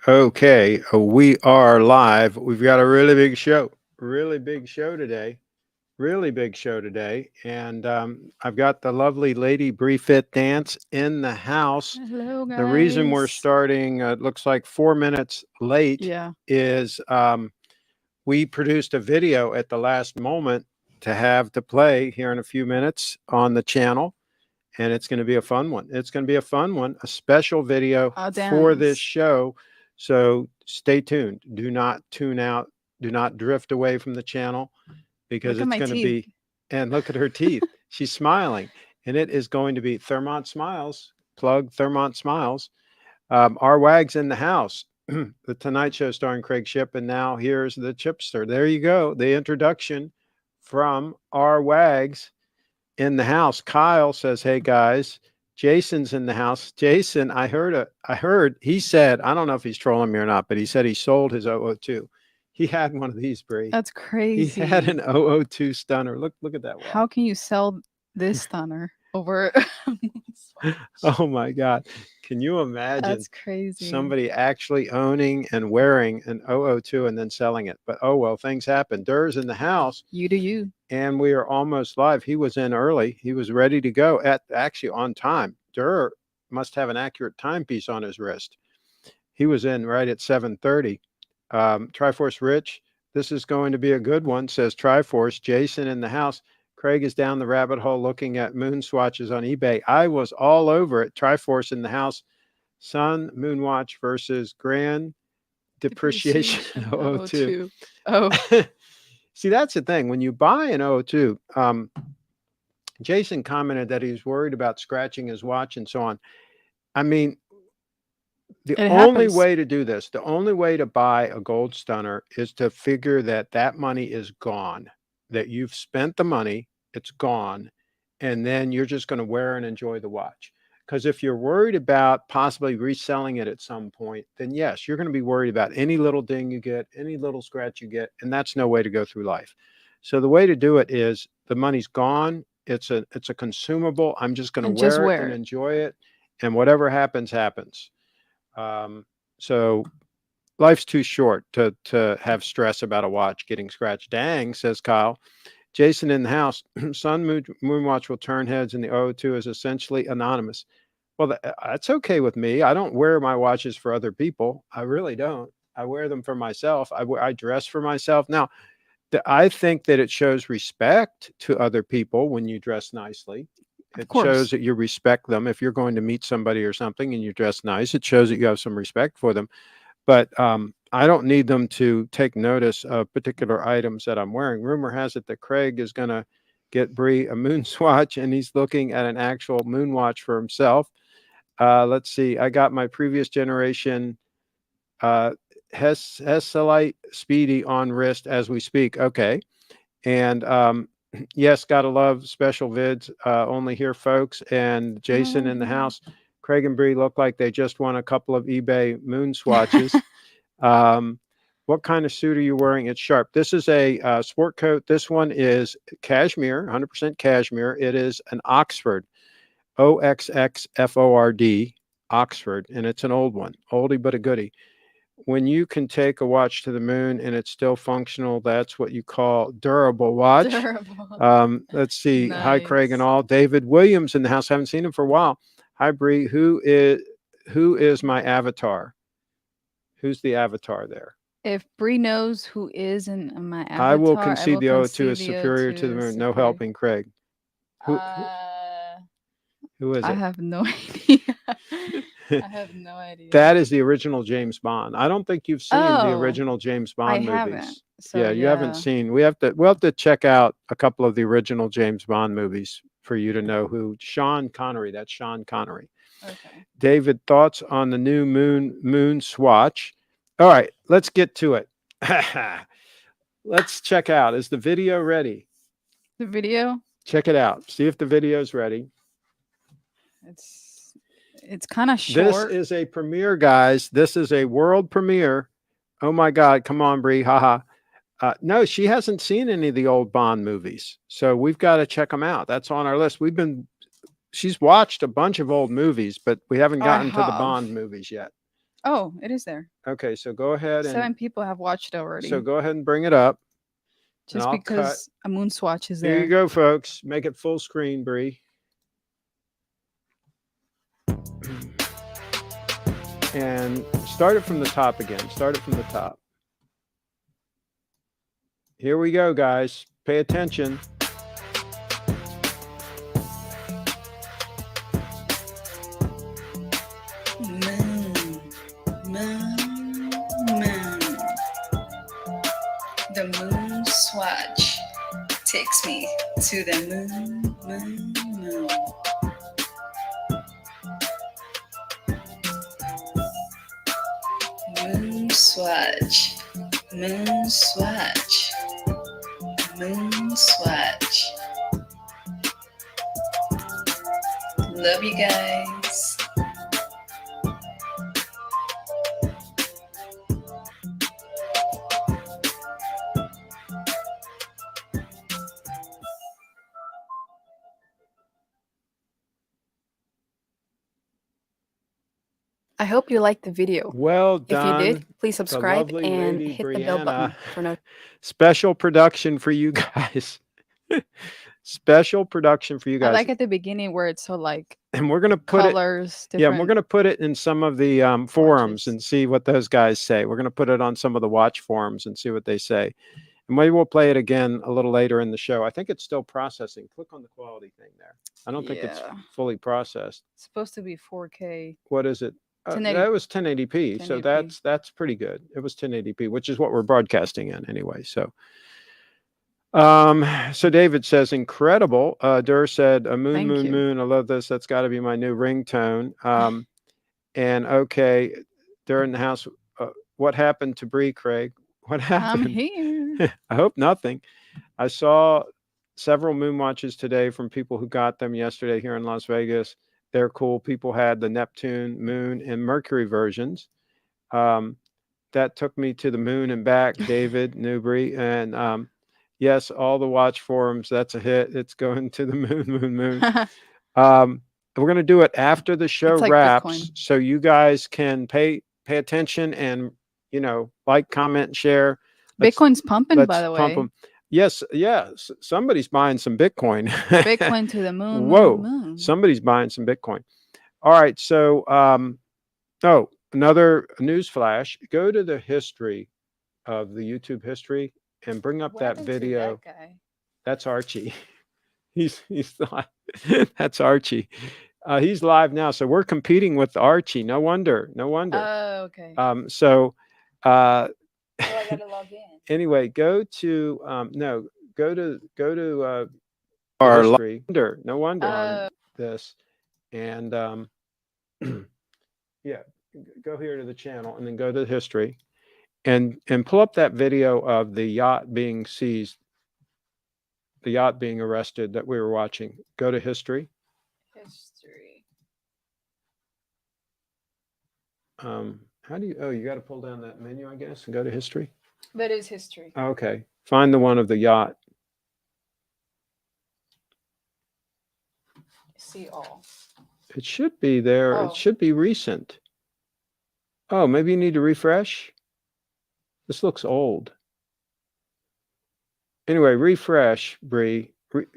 Okay, we are live. We've got a really big show today, and I've got the lovely Lady Bree Fit Dance in the house. Hello, The reason we're guys. starting, it looks like 4 minutes late, Yeah. is we produced a video at the last moment to have to play here in a few minutes on the channel, and it's going to be a fun one. It's going to be a fun one, a special video I'll for this dance. show. So stay tuned. Do not tune out. Do not drift away from the channel because Look at it's my going to teeth. be, and look at her teeth. She's smiling, and it is going to be Thermont Smiles. Plug Thermont Smiles. Our Wags in the house. The Tonight Show starring Craig Shipp, and now here's the Chipster. There you go. The introduction from our Wags in the house. Kyle says, "Hey guys, Jason's in the house." Jason, I heard he said, I don't know if he's trolling me or not, but he said he sold his 002. He had one of these, Bree. That's He had crazy. an 002 stunner. Look at that How watch. can you sell this stunner over Swatch? Oh my God. Can you imagine That's crazy. somebody actually owning and wearing an 002 and then selling it? But oh well, things happen. Durr's in the house. You do you. And we are almost live. He was in early. He was ready to go at actually on time. Durr must have an accurate timepiece on his wrist. He was in right at 7:30. Triforce Rich, this is going to be a good one, says Triforce. Jason in the house. Craig is down the rabbit hole looking at moon swatches on eBay. I was all over it. Triforce in the house. Sun Moon Watch versus Grand Depreciation Depreciation. Oh, 002. two. Oh, See, that's the thing. When you buy an 002, Jason commented that he was worried about scratching his watch and so on. I mean, the it only happens. way to do this, the only way to buy a gold stunner is to figure that that money is gone, that you've spent the money, it's gone, and then you're just going to wear and enjoy the watch. Because if you're worried about possibly reselling it at some point, then yes, you're going to be worried about any little ding you get, any little scratch you get, and that's no way to go through life. So the way to do it is the money's gone. It's a consumable. I'm just going to And just wear it wear and it. enjoy it, and whatever happens, happens. Um, so life's too short to have stress about a watch getting scratched. Dang, says Kyle. Jason in the house. Sun Moon Watch will turn heads, and the O2 is essentially anonymous. Well, that's okay with me. I don't wear my watches for other people. I really don't. I wear them for myself. I dress for myself. Now, I think that it shows respect to other people when you dress nicely. Of It shows course. that you respect them. If you're going to meet somebody or something and you dress nice, it shows that you have some respect for them. But I don't need them to take notice of particular items that I'm wearing. Rumor has it that Craig is going to get Bree a moon swatch, and he's looking at an actual moon watch for himself. Let's see. I got my previous generation uh, Hesalite Speedy on wrist as we speak. Okay. And yes, gotta love special vids. Only here, folks. And Jason in the house. Craig and Bree look like they just won a couple of eBay moon swatches. Um, what kind of suit are you wearing? It's sharp. This is a sport coat. This one is cashmere, 100% cashmere. It is an Oxford, OXXFORD, Oxford, and it's an old one, oldie but a goodie. When you can take a watch to the moon and it's still functional, that's what you call durable watch. Durable. Let's see. Hi, Craig and Nice. all. David Williams in the house. Haven't seen him for a while. Hi, Bree. Who is my avatar? Who's the avatar there? If Bree knows who is in my I will avatar, I concede will the O2 concede is the superior to O2 the is moon. No superior. helping, Craig. Who who, Uh, who is I it? have no idea. I have no idea. That is the original James Bond. I don't think you've seen the Oh, original James I Bond haven't. movies. So Yeah, you haven't yeah. seen. We'll have to check out a couple of the original James Bond movies for you to know who Sean Connery. That's Sean Connery. Okay. David, thoughts on the new moon swatch? All right, let's get to it. Let's check out. Is the video ready? The video, Check it out. See if the video's ready. it's it's kind of This short. is a premiere, guys. This is a world premiere. Oh my God! Come on, Bree. Haha. No, she hasn't seen any of the old Bond movies, so we've got to check them out. That's on our list. She's watched a bunch of old movies, but we haven't I gotten to the have. Bond movies yet. Oh, it is there. Okay, so go ahead 7 people have watched already. so go ahead and bring it up. And Just I'll cut. because a MoonSwatch is Here there. you go, folks. Make it full screen, Bree. And start it from the top again. Start it from the top. Here we go, guys. Pay attention. Moon, moon, moon. The MoonSwatch takes me to the moon, moon, moon. MoonSwatch, MoonSwatch, MoonSwatch. Love you guys. I hope you liked the video. Well If you done. did, please subscribe lovely and lady, hit the bell button Brianna. for no. Special production for you guys. Special production for you I guys. like at the beginning where it's so like And we're gonna put colors, it. Yeah, different. we're gonna put it in some of the forums watches. and see what those guys say. We're gonna put it on some of the watch forums and see what they say. And maybe we'll play it again a little later in the show. I think it's still processing. Click on the quality thing there. I don't think it's Yeah. fully processed. It's supposed to be 4K. What is it? 1080. That was 1080p. So 1080p. that's pretty good. It was 1080p, which is what we're broadcasting in anyway. So so David says incredible. Durr said a moon, Thank moon, you. moon. I love this. That's got to be my new ringtone. And okay, Durr in the house. What happened to Bree, Craig? What happened? I'm here. I hope nothing. I saw several moon watches today from people who got them yesterday here in Las Vegas. They're cool. People had the Neptune, Moon, and Mercury versions. That took me to the moon and back, David Newbury. And yes, all the watch forums, that's a hit. It's going to the moon, moon, moon. We're going to do it after the show like wraps, Bitcoin. so you guys can pay attention and, like, comment, and share. Bitcoin's pumping, by the Pump way. them. Yes, somebody's buying some Bitcoin. Bitcoin to the moon. Whoa, moon, moon. somebody's buying some Bitcoin. All right, so another news flash. Go to the history of the YouTube history and bring up that video. That guy? That's Archie. He's live. That's Archie. He's live now, so we're competing with Archie. No wonder. Oh, okay. So I gotta log in. anyway, go to our history. No wonder on this, and yeah, go here to the channel and then go to history, and pull up that video of the yacht being seized, the yacht being arrested that we were watching. Go to history. How do you? Oh, you got to pull down that menu, I guess, and go to history. That is history. Okay, find the one of the yacht. See all. It should be there. Oh. It should be recent. Oh, maybe you need to refresh. This looks old. Anyway, refresh, Bree.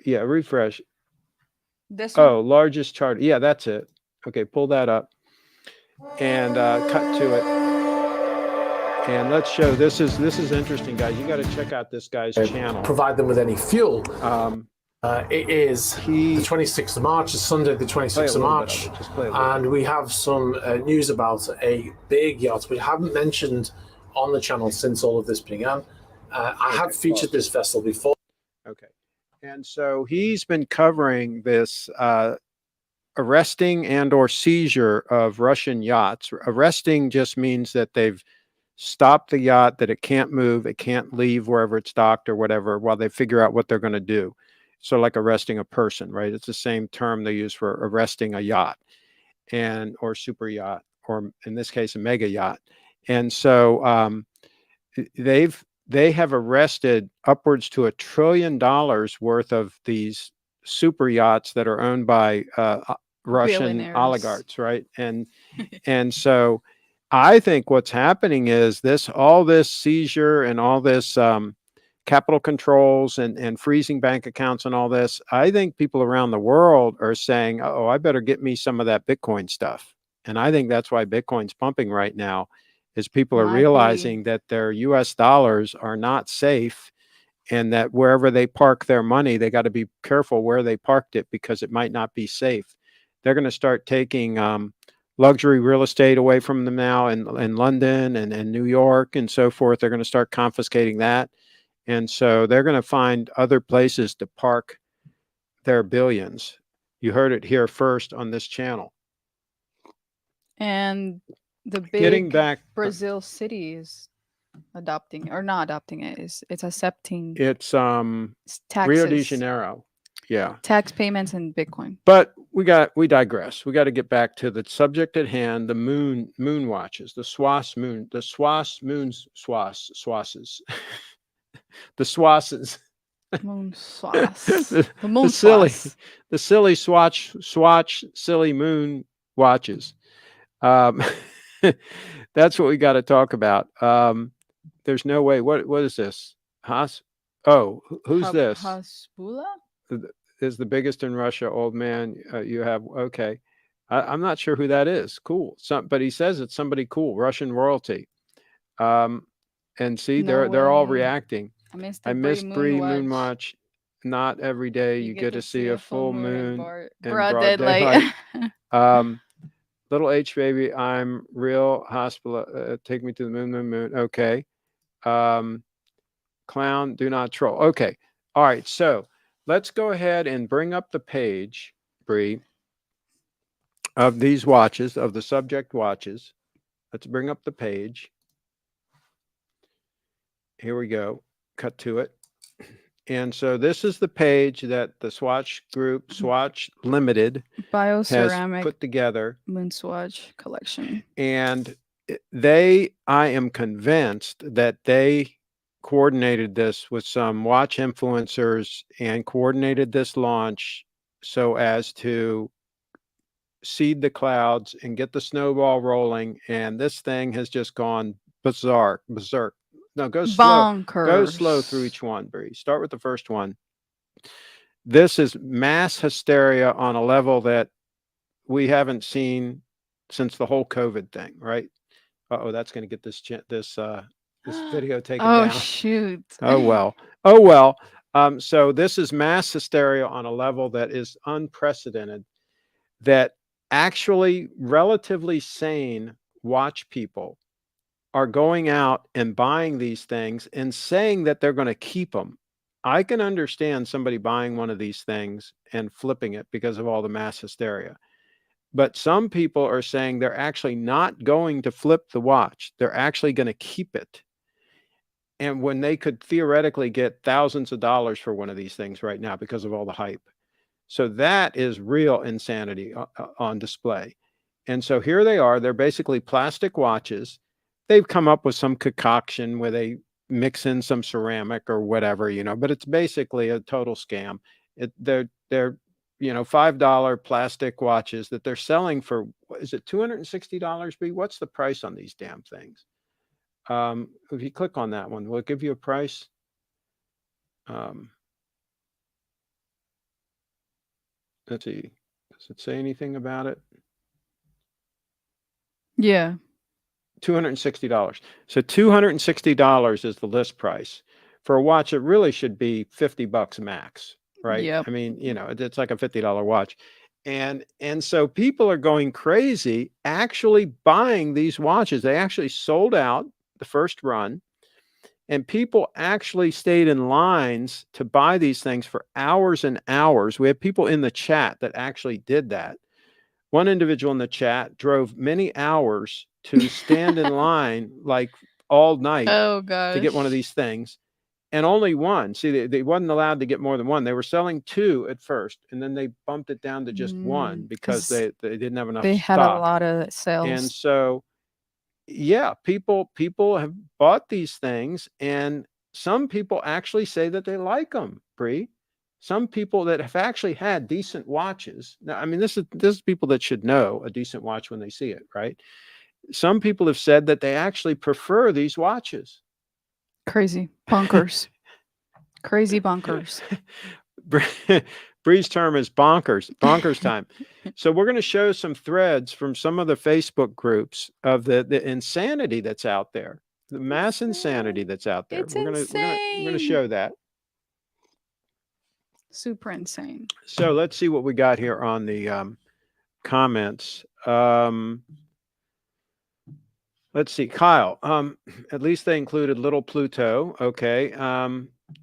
Refresh. This one? Oh, largest chart. Yeah, that's it. Okay, pull that up and cut to it. And let's show. This is interesting, guys. You got to check out this guy's channel. Provide them with any fuel. It is the 26th of March. It's Sunday, the 26th of March, and we have some news about a big yacht we haven't mentioned on the channel since all of this began. I have featured this vessel before. Okay, and so he's been covering this arresting and/or seizure of Russian yachts. Arresting just means that they've stopped the yacht, that it can't move, it can't leave wherever it's docked or whatever, while they figure out what they're going to do. So like arresting a person, right? It's the same term they use for arresting a yacht or super yacht, or in this case, a mega yacht. And so they have arrested upwards to $1 trillion worth of these super yachts that are owned by Russian oligarchs, right? And so I think what's happening is all this seizure and all this capital controls and freezing bank accounts and all this. I think people around the world are saying, "Oh, I better get me some of that Bitcoin stuff." And I think that's why Bitcoin's pumping right now, is people are Might be. realizing that their US dollars are not safe, and that wherever they park their money, they got to be careful where they parked it, because it might not be safe. They're going to start taking luxury real estate away from them now in London and New York and so forth. They're going to start confiscating that. And so they're going to find other places to park their billions. You heard it here first on this channel. And the Getting big back, Brazil city is adopting, or not adopting it, it's accepting it's taxes, Rio de Janeiro. Yeah. tax payments in Bitcoin. But we digress. We got to get back to the subject at hand, the moon watches, the swasses, the swasses. MoonSwatch. the The MoonSwatch. silly silly moon watches. That's what we got to talk about. There's no way. What is this? Who's this? Hasbula? Is the biggest in Russia, old man. You have, okay. I'm not sure who that is. Cool. But he says it's somebody cool, Russian royalty. And see, No they're all way. reacting. I missed Bree Moonwatch. Not every day you get to see a full moon in broad daylight. Little H baby, I'm real hospital. Take me to the moon. Okay. Clown, do not troll. Okay. All right. So let's go ahead and bring up the page, Bree, of these watches, of the subject watches. Let's bring up the page. Here we go. Cut to it. And so this is the page that the Swatch Group, Swatch Limited, has put together. MoonSwatch collection. And I am convinced that they coordinated this with some watch influencers and coordinated this launch so as to seed the clouds and get the snowball rolling. And this thing has just gone berserk. No, go slow. Go slow through each one, Bree. Start with the first one. This is mass hysteria on a level that we haven't seen since the whole COVID thing, right? That's going to get this video taken down. Oh, shoot. Oh, well. So this is mass hysteria on a level that is unprecedented, that actually relatively sane watch people are going out and buying these things and saying that they're going to keep them. I can understand somebody buying one of these things and flipping it because of all the mass hysteria. But some people are saying they're actually not going to flip the watch. They're actually going to keep it. And when they could theoretically get thousands of dollars for one of these things right now because of all the hype. So that is real insanity on display. And so here they are. They're basically plastic watches. They've come up with some concoction where they mix in some ceramic or whatever, but it's basically a total scam. They're $5 plastic watches that they're selling for, is it $260, B? What's the price on these damn things? If you click on that one, will it give you a price? Let's see. Does it say anything about it? Yeah. $260. So $260 is the list price for a watch. It really should be $50 max, right? Yep. I mean, it's like a $50 watch. And so people are going crazy actually buying these watches. They actually sold out the first run, and people actually stayed in lines to buy these things for hours and hours. We have people in the chat that actually did that. One individual in the chat drove many hours to stand in line like all night to get one of these things, and only one. See, they wasn't allowed to get more than one. They were selling two at first, and then they bumped it down to just one because they didn't have enough stock. They had a lot of sales. And so, yeah, people have bought these things, and some people actually say that they like them, Bree. Some people that have actually had decent watches. Now, I mean, this is people that should know a decent watch when they see it, right? some people have said that they actually prefer these watches. Crazy bonkers. Crazy bonkers. Bree's term is bonkers time. So we're going to show some threads from some of the Facebook groups of the insanity that's out there, the mass insanity that's out there. It's We're gonna show that. Super insane. So let's see what we got here on the comments. Let's see, Kyle. At least they included little Pluto. Okay.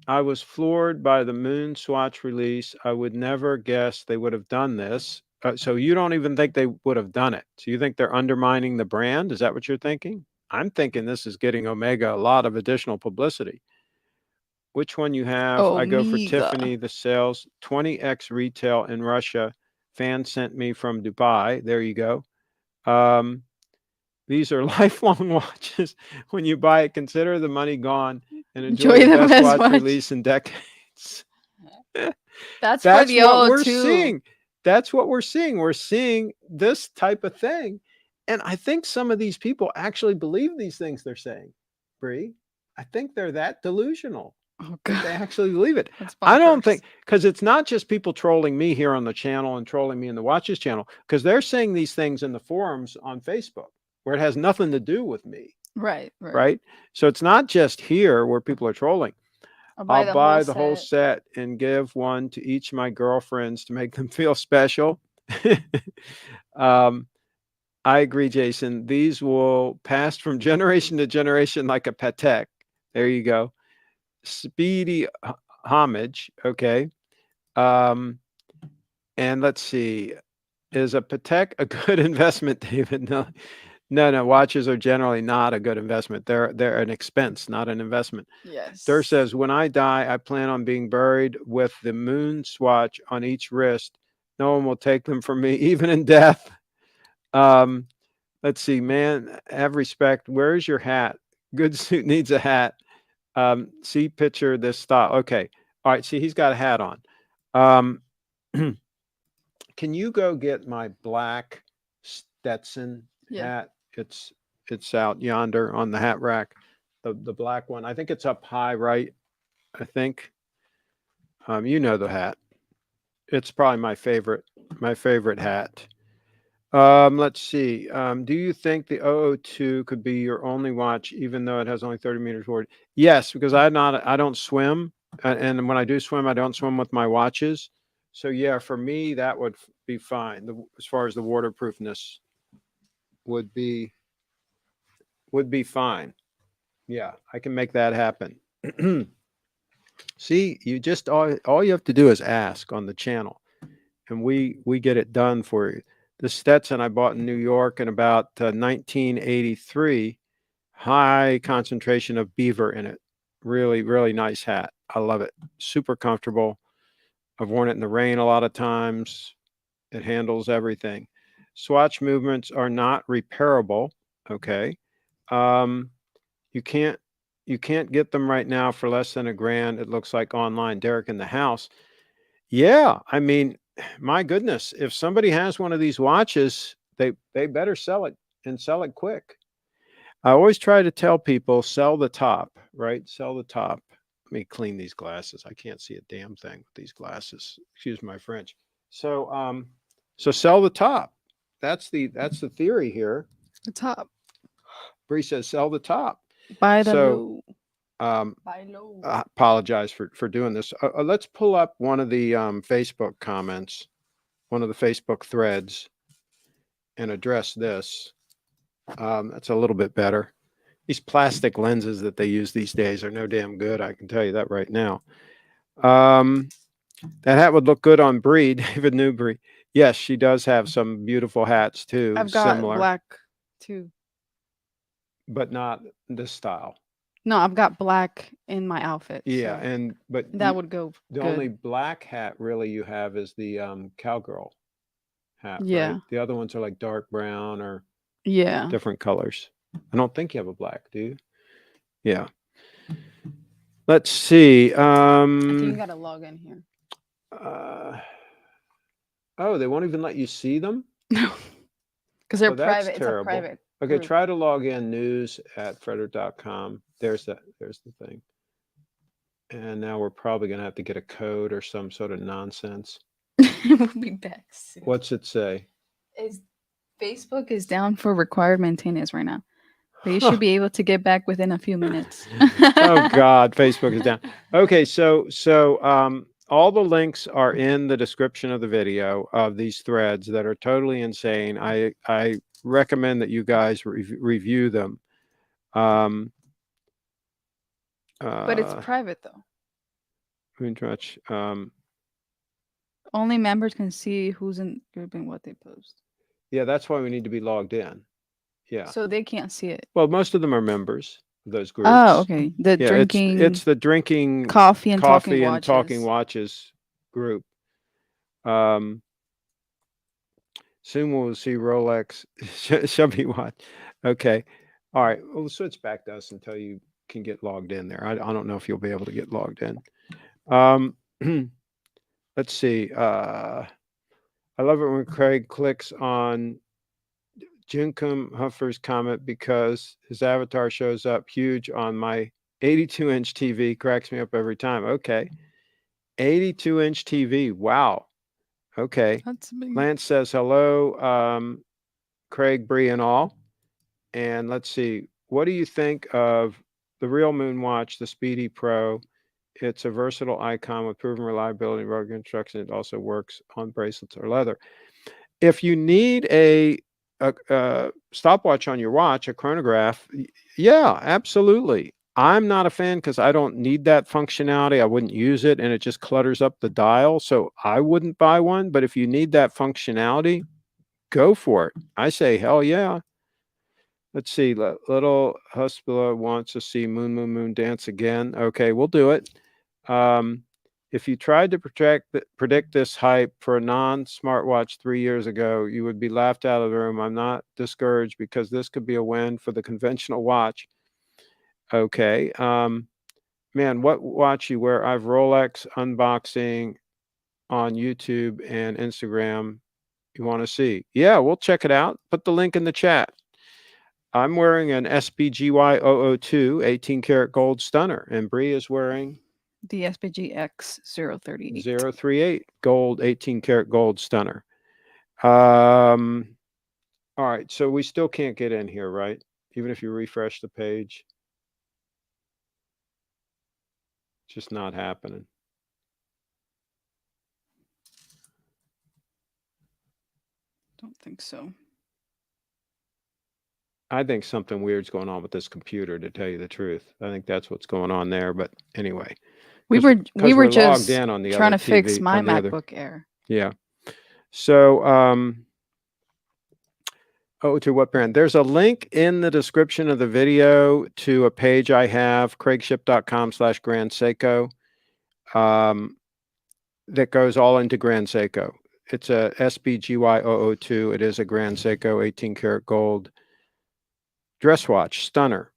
I was floored by the MoonSwatch release. I would never guess they would have done this. So you don't even think they would have done it. So you think they're undermining the brand? Is that what you're thinking? I'm thinking this is getting Omega a lot of additional publicity. Which one you have? I go for Tiffany. The sales 20x retail in Russia. Fan sent me from Dubai. There you go. These are lifelong watches. When you buy it, consider the money gone and enjoy the best watch release in decades. That's for the what we're O2. seeing. That's what we're seeing. We're seeing this type of thing. And I think some of these people actually believe these things they're saying, Bree. I think they're that delusional. Oh, God. They actually believe it. I don't think, because it's not just people trolling me here on the channel and trolling me in the Watches channel, because they're saying these things in the forums on Facebook where it has nothing to do with me. Right. So it's not just here where people are trolling. I'll buy the whole set and give one to each of my girlfriends to make them feel special. I agree, Jason. These will pass from generation to generation like a Patek. There you go. Speedy homage. Okay. And let's see. Is a Patek a good investment, David? No. Watches are generally not a good investment. They're an expense, not an investment. Yes. Durr says, when I die, I plan on being buried with the MoonSwatch on each wrist. No one will take them from me, even in death. Let's see, man, have respect. Where's your hat? Good suit needs a hat. See picture this style. Okay. All right. See, he's got a hat on. Can you go get my black Stetson hat? It's out yonder on the hat rack. The black one. I think it's up high, right? I think. You know the hat. It's probably my favorite hat. Let's see. Do you think the 002 could be your only watch, even though it has only 30 meters forward? Yes, because I don't swim, and when I do swim, I don't swim with my watches. So yeah, for me, that would be fine. As far as the waterproofness would be fine. Yeah, I can make that happen. See, you just all you have to do is ask on the channel, and we get it done for you. The Stetson I bought in New York in about 1983, high concentration of beaver in it. Really, really nice hat. I love it. Super comfortable. I've worn it in the rain a lot of times. It handles everything. Swatch movements are not repairable. Okay. You can't get them right now for less than $1,000. It looks like online. Derek in the house. Yeah, I mean, my goodness, if somebody has one of these watches, they better sell it and sell it quick. I always try to tell people, sell the top, right? Sell the top. Let me clean these glasses. I can't see a damn thing with these glasses. Excuse my French. So so sell the top. That's the theory here. The top. Bree says sell the top. Buy the low. I apologize for doing this. Let's pull up one of the Facebook comments, one of the Facebook threads, and address this. That's a little bit better. These plastic lenses that they use these days are no damn good. I can tell you that right now. That hat would look good on Bree, David Newbury. Yes, she does have some beautiful hats too. I've got similar, black too, but not this style. No, I've got black in my outfit. Yeah, so but that would go. The only black hat really you have is the cowgirl hat. Yeah. Right? The other ones are like dark brown or different colors. I don't think you have a black, do you? Yeah. Let's see. I think you gotta log in here. Oh, they won't even let you see them? No. Because they're that's private. terrible. It's a private. Okay, group. try to log in news@frederick.com. There's the thing. And now we're probably going to have to get a code or some sort of nonsense. We'll be back soon. What's it say? Facebook is down for required maintenance right now. But you should be able to get back within a few minutes. Oh God, Facebook is down. Okay, so all the links are in the description of the video of these threads that are totally insane. I recommend that you guys review them. But it's private though. MoonSwatch, Only members can see who's in group and what they post. yeah, that's why we need to be logged in. Yeah. So they can't see it. Well, most of them are members of those groups. Oh, okay. The Yeah, drinking. it's the drinking coffee and talking talking watches. watches group. Soon we'll see Rolex Chubby watch. Okay. All right. We'll switch back to us until you can get logged in there. I don't know if you'll be able to get logged in. Let's see. I love it when Craig clicks on Junkum Huffer's comment because his avatar shows up huge on my 82-inch TV. Cracks me up every time. Okay. 82-inch TV. Wow. Okay. That's big. Lance says hello, Craig, Bree, and all. And let's see. What do you think of the real MoonWatch, the Speedy Pro? It's a versatile icon with proven reliability and rugged construction. It also works on bracelets or leather. If you need a stopwatch on your watch, a chronograph, yeah, absolutely. I'm not a fan because I don't need that functionality. I wouldn't use it, and it just clutters up the dial. So I wouldn't buy one. But if you need that functionality, go for it. I say, hell yeah. Let's see. Little Huspila wants to see Moon dance again. Okay, we'll do it. If you tried to predict this hype for a non-smartwatch 3 years ago, you would be laughed out of the room. I'm not discouraged because this could be a win for the conventional watch. Okay. Man, what watch you wear? I have Rolex unboxing on YouTube and Instagram. You want to see? Yeah, we'll check it out. Put the link in the chat. I'm wearing an SBGY 002 18 karat gold stunner, and Bree is wearing The SPG X038. 038 gold 18 karat gold stunner. All right, so we still can't get in here, right? Even if you refresh the page. It's just not happening. Don't think so. I think something weird's going on with this computer, to tell you the truth. I think that's what's going on there. But anyway, We were just logged in on the trying to other fix TV, my on the other- MacBook Air. Yeah. So, to what brand? There's a link in the description of the video to a page I have, CraigShipp.com/Grand Seiko, that goes all into Grand Seiko. It's a SBGY 002. It is a Grand Seiko 18 karat gold dress watch, stunner,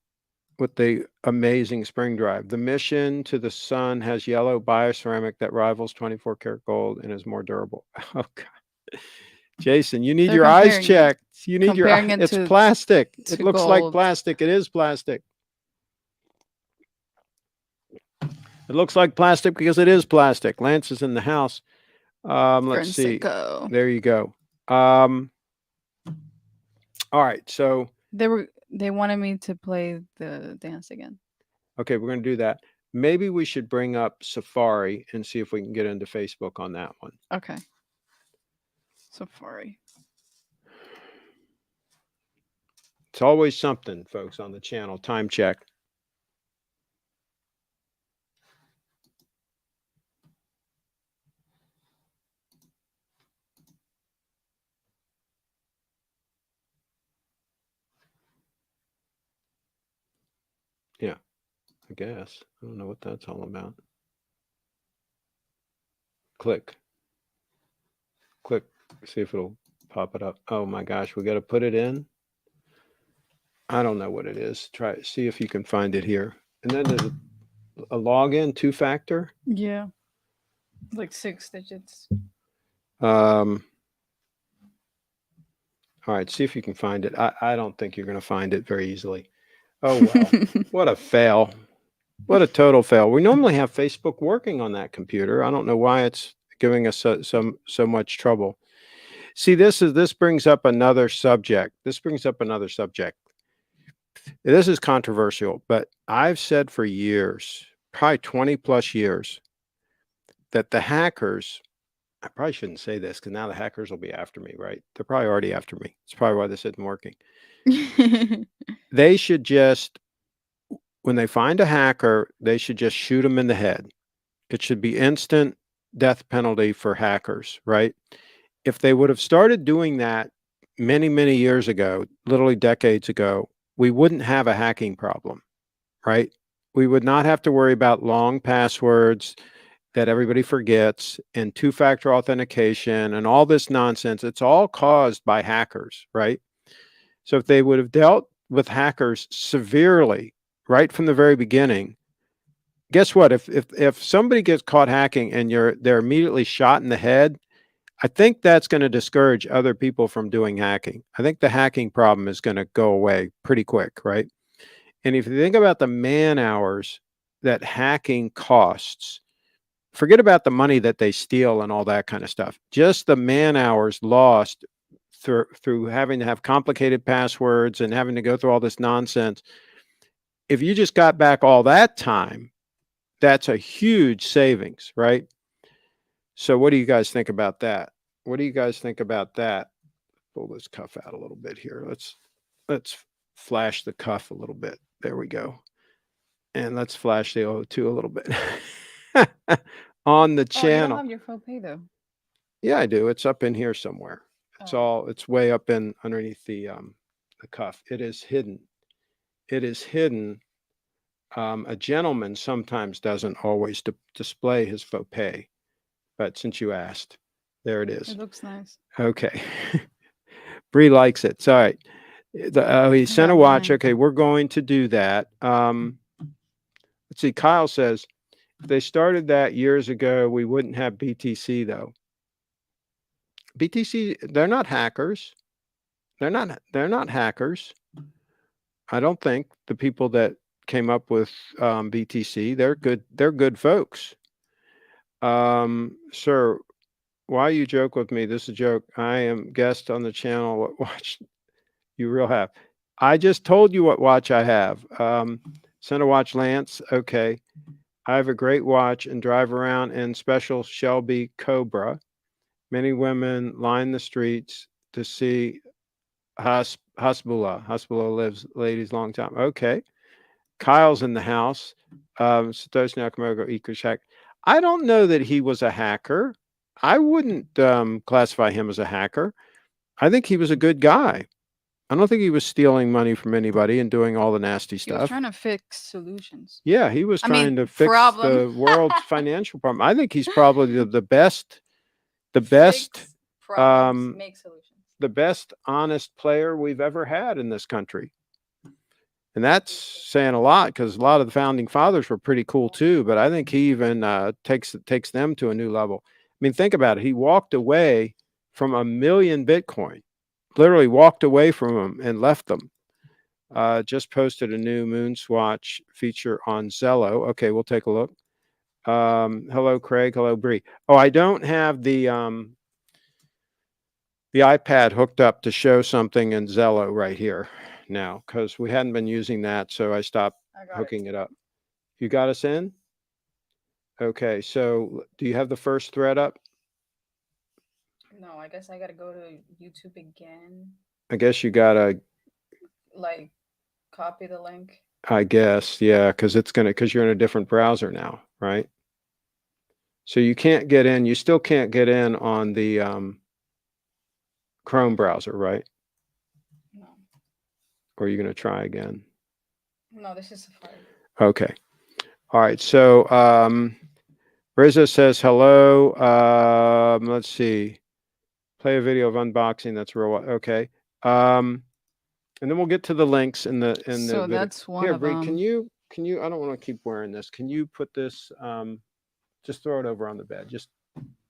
with the amazing spring drive. The mission to the sun has yellow bioceramic that rivals 24 karat gold and is more durable. Oh God, Jason, you need They're your eyes comparing it- checked. You need your. comparing it It's to- plastic. It to looks like gold. plastic. It is plastic. It looks like plastic because it is plastic. Lance is in the house. Let's Grand see. Seiko. There you go. All right. So They wanted me to play the dance again. okay, we're going to do that. Maybe we should bring up Safari and see if we can get into Facebook on that one. Okay. Safari. It's always something, folks, on the channel. Time check. Yeah, I guess. I don't know what that's all about. Click. Click. See if it'll pop it up. Oh my gosh, we got to put it in. I don't know what it is. Try see if you can find it here. And then there's a login, two-factor. Yeah. Like 6 digits. All right, see if you can find it. I don't think you're going to find it very easily. Oh, well, what a fail. What a total fail. We normally have Facebook working on that computer. I don't know why it's giving us so much trouble. See, this brings up another subject. This is controversial, but I've said for years, probably 20 plus years, that the hackers, I probably shouldn't say this because now the hackers will be after me, right? They're probably already after me. It's probably why this isn't working. They should just, when they find a hacker, they should just shoot them in the head. It should be instant death penalty for hackers, right? If they would have started doing that many, many years ago, literally decades ago, we wouldn't have a hacking problem, right? We would not have to worry about long passwords that everybody forgets and two-factor authentication and all this nonsense. It's all caused by hackers, right? So if they would have dealt with hackers severely right from the very beginning, guess what? If somebody gets caught hacking and they're immediately shot in the head, I think that's going to discourage other people from doing hacking. I think the hacking problem is going to go away pretty quick, right? And if you think about the man hours that hacking costs, forget about the money that they steal and all that kind of stuff. Just the man hours lost through having to have complicated passwords and having to go through all this nonsense. If you just got back all that time, that's a huge savings, right? So what do you guys think about that? What do you guys think about that? Pull this cuff out a little bit here. Let's flash the cuff a little bit. There we go. And let's flash the O2 a little bit. On the channel. Oh, you don't have your faux pay though. Yeah, I do. It's up in here somewhere. It's way up in underneath the cuff. It is hidden. It is hidden. A gentleman sometimes doesn't always display his faux pay, but since you asked, there it is. It looks nice. Okay. Bree likes it. It's all right. He sent a watch. Okay, we're going to do that. Let's see. Kyle says, if they started that years ago, we wouldn't have BTC though. BTC, they're not hackers. They're not hackers. I don't think the people that came up with BTC, they're good folks. Sir, why you joke with me? This is a joke. I am guest on the channel. What watch you real have? I just told you what watch I have. Send a watch, Lance. Okay. I have a great watch and drive around in special Shelby Cobra. Many women line the streets to see Hasbullah. Hasbullah lives ladies long time. Okay. Kyle's in the house. Satoshi Nakamoto equals hack. I don't know that he was a hacker. I wouldn't classify him as a hacker. I think he was a good guy. I don't think he was stealing money from anybody and doing all the nasty stuff. He was trying to fix solutions. Yeah, he was trying to fix the world's financial problem. I think he's probably the best Problems, make solutions. The best honest player we've ever had in this country. And that's saying a lot because a lot of the founding fathers were pretty cool too, but I think he even takes them to a new level. I mean, think about it. He walked away from 1 million Bitcoin, literally walked away from them and left them. Just posted a new MoonSwatch feature on Zello. Okay, we'll take a look. Hello, Craig. Hello, Bree. Oh, I don't have the iPad hooked up to show something in Zello right here now because we hadn't been using that, so I stopped hooking it up. You got us in? Okay, so do you have the first thread up? No, I guess I gotta go to YouTube again. I guess you gotta like copy the link. I guess, yeah, because you're in a different browser now, right? So you can't get in, you still can't get in on the Chrome browser, right? No. Or are you going to try again? No, this is Safari. Okay. All right. So Rizzo says hello. Let's see. Play a video of unboxing. That's real. Okay. And then we'll get to the links in the So video. that's one Here, of Bree, them. can you I don't want to keep wearing this. Can you put this just throw it over on the bed?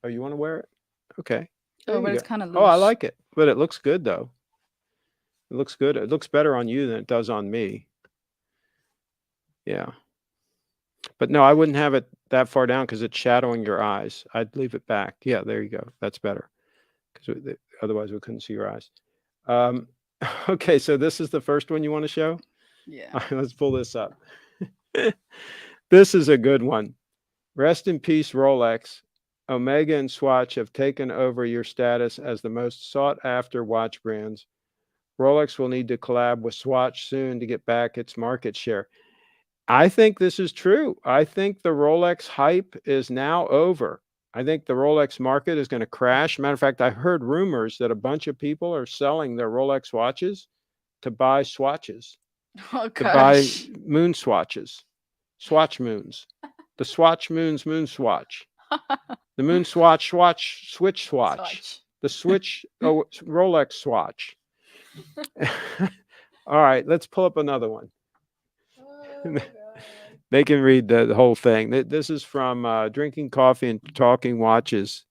Oh, you want to wear it? Okay. Oh, but it's kind of loose. Oh, I like it. But it looks good though. It looks good. It looks better on you than it does on me. Yeah. But no, I wouldn't have it that far down because it's shadowing your eyes. I'd leave it back. Yeah, there you go. That's better. Because otherwise we couldn't see your eyes. Okay, so this is the first one you want to show? Yeah. Let's pull this up. This is a good one. Rest in peace, Rolex. Omega and Swatch have taken over your status as the most sought after watch brands. Rolex will need to collab with Swatch soon to get back its market share. I think this is true. I think the Rolex hype is now over. I think the Rolex market is going to crash. Matter of fact, I heard rumors that a bunch of people are selling their Rolex watches to buy swatches, Oh to buy gosh. moon swatches, swatch moons, the swatch moons, moon swatch, the moon swatch, switch swatch, the switch Rolex swatch. All right, let's pull up another one. Oh, They can read the whole thing. This is from Drinking Coffee and Talking Watches.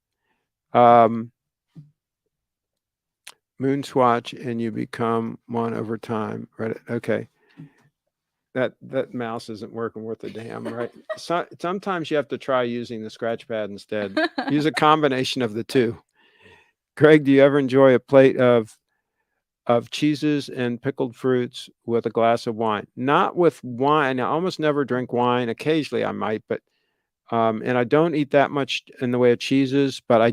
MoonSwatch, and you become one over time. Right? Okay. That mouse isn't working worth a damn, right? Sometimes you have to try using the scratch pad instead. Use a combination of the two. Craig, do you ever enjoy a plate of cheeses and pickled fruits with a glass of wine? Not with wine. I almost never drink wine. Occasionally I might, but and I don't eat that much in the way of cheeses, but I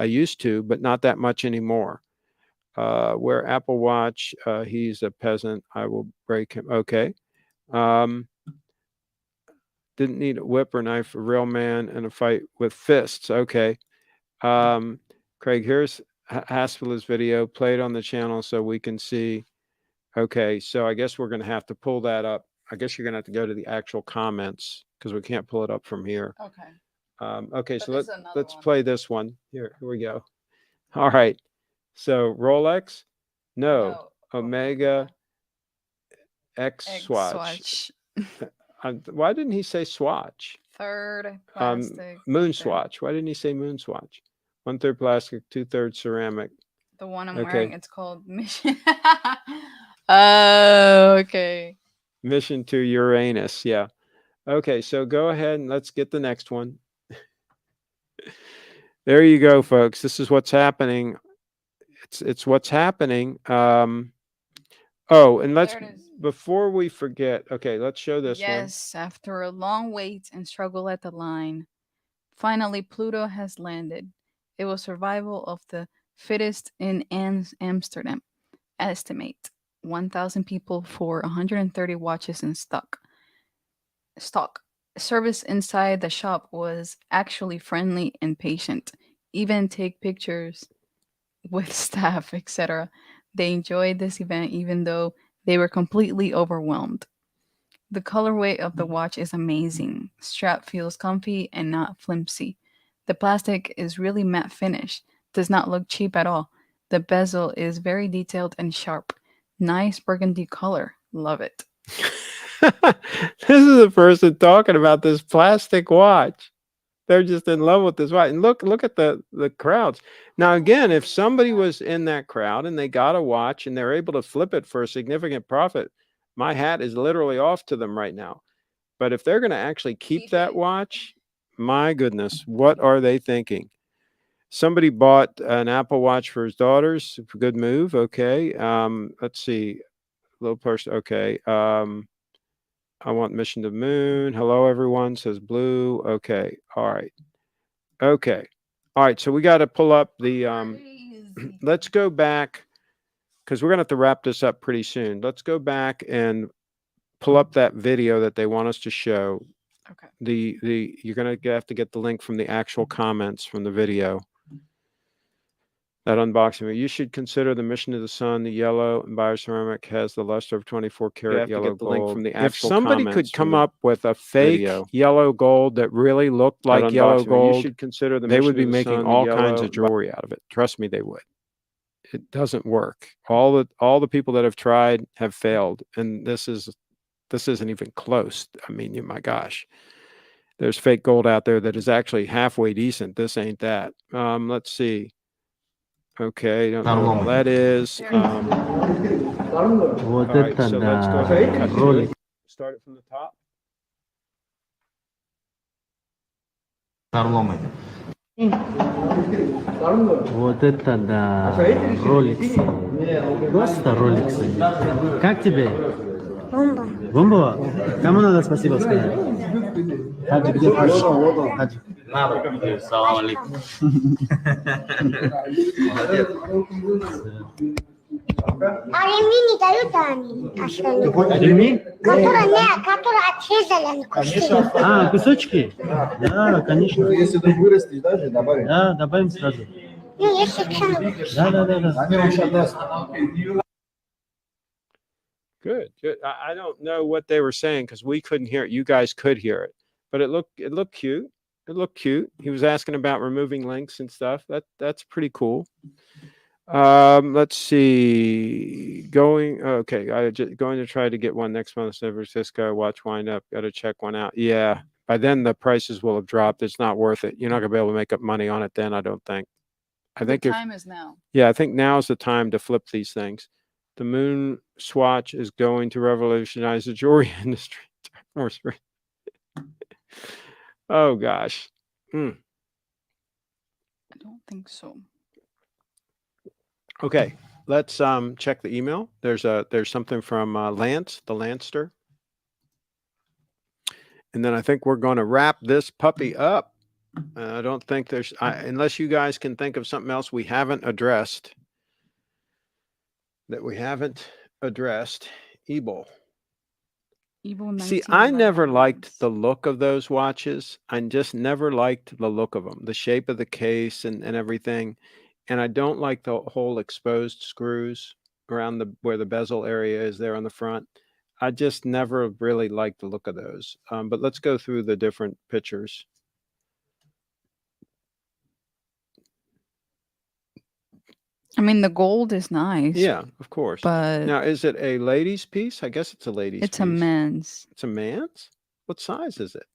used to, but not that much anymore. Wear Apple Watch. He's a peasant. I will break him. Okay. Didn't need a whip or knife, a real man in a fight with fists. Okay. Craig, here's Haspela's video. Play it on the channel so we can see. Okay, so I guess we're going to have to pull that up. I guess you're going to have to go to the actual comments because we can't pull it up from here. Okay. Okay, But so there's let's another one. play this one. Here we go. All right. So Rolex, no. Omega X Swatch. Why didn't he say Swatch? Third plastic. MoonSwatch. Why didn't he say MoonSwatch? 1/3 plastic, 2/3 ceramic. The one I'm Okay. wearing, it's called Mission. Oh, okay. Mission to Uranus. Yeah. Okay, so go ahead and let's get the next one. There you go, folks. This is what's happening. It's what's happening. Oh, and let's, There it is. before we forget, okay, let's show this one. Yes, after a long wait and struggle at the line, finally Pluto has landed. It was survival of the fittest in Amsterdam. Estimate 1,000 people for 130 watches in stock. Service inside the shop was actually friendly and patient. Even take pictures with staff, etc. They enjoyed this event even though they were completely overwhelmed. The colorway of the watch is amazing. Strap feels comfy and not flimsy. The plastic is really matte finish. Does not look cheap at all. The bezel is very detailed and sharp. Nice burgundy color. Love it. This is a person talking about this plastic watch. They're just in love with this watch. And look at the crowds. Now, again, if somebody was in that crowd and they got a watch and they're able to flip it for a significant profit, my hat is literally off to them right now. But if they're going to actually keep that watch, my goodness, what are they thinking? Somebody bought an Apple Watch for his daughters. Good move. Okay. Let's see. Little person. Okay. I want Mission to the Moon. Hello, everyone, says Blue. Okay. All right. Okay. All right. So we got to pull up the, let's go back because we're going to have to wrap this up pretty soon. Let's go back and pull up that video that they want us to show. Okay. You're going to have to get the link from the actual comments from the video. That unboxing. You should consider the Mission to the Sun. The yellow and bioceramic has the luster of 24-karat yellow gold. From the if somebody could come up with a fake yellow gold that really looked like yellow gold, you should consider the they would be making all kinds of jewelry out of it. Trust me, they would. It doesn't work. All the people that have tried have failed, and this isn't even close. I mean, my gosh. There's fake gold out there that is actually halfway decent. This ain't that. Let's see. Okay, don't know what all that is. Вот All right, это so let's go ahead and да, cut to ролик. it. Start it from the top. Вот это да, роликсы. Просто роликсы. Как тебе? Бомба. Бомба? Кому надо спасибо сказать? Хаджи, где Хаджи? Хаджи. Надо. Салам алейкум. А ремни не дают они, остальные. Ремни? Которые отрезали, Конечно. А, кусочки? Да, конечно. Если ты вырастешь, даже добавим. Да, добавим сразу. Ну, если что. Да. Они вам сейчас даст. Good. I don't know what they were saying because we couldn't hear it. You guys could hear it, but it looked cute. It looked cute. He was asking about removing links and stuff. That's pretty cool. Let's see. Going to try to get one next month in San Francisco. Watch wind up. Got to check one out. Yeah. By then the prices will have dropped. It's not worth it. You're not gonna be able to make up money on it then. I don't think. I think the time is now. Yeah, I think now is the time to flip these things. The MoonSwatch is going to revolutionize the jewelry industry. Oh gosh. I don't think so. Okay, let's check the email. There's something from Lance, the Lancer. And then I think we're going to wrap this puppy up. I don't think there's unless you guys can think of something else we haven't addressed. Ebol. See, I never liked the look of those watches. I just never liked the look of them, the shape of the case and everything. And I don't like the whole exposed screws around where the bezel area is there on the front. I just never really liked the look of those. But let's go through the different pictures. I mean, the gold is nice. Yeah, of course. But now, is it a ladies' piece? I guess it's a ladies' piece. It's a men's. It's a man's? What size is it?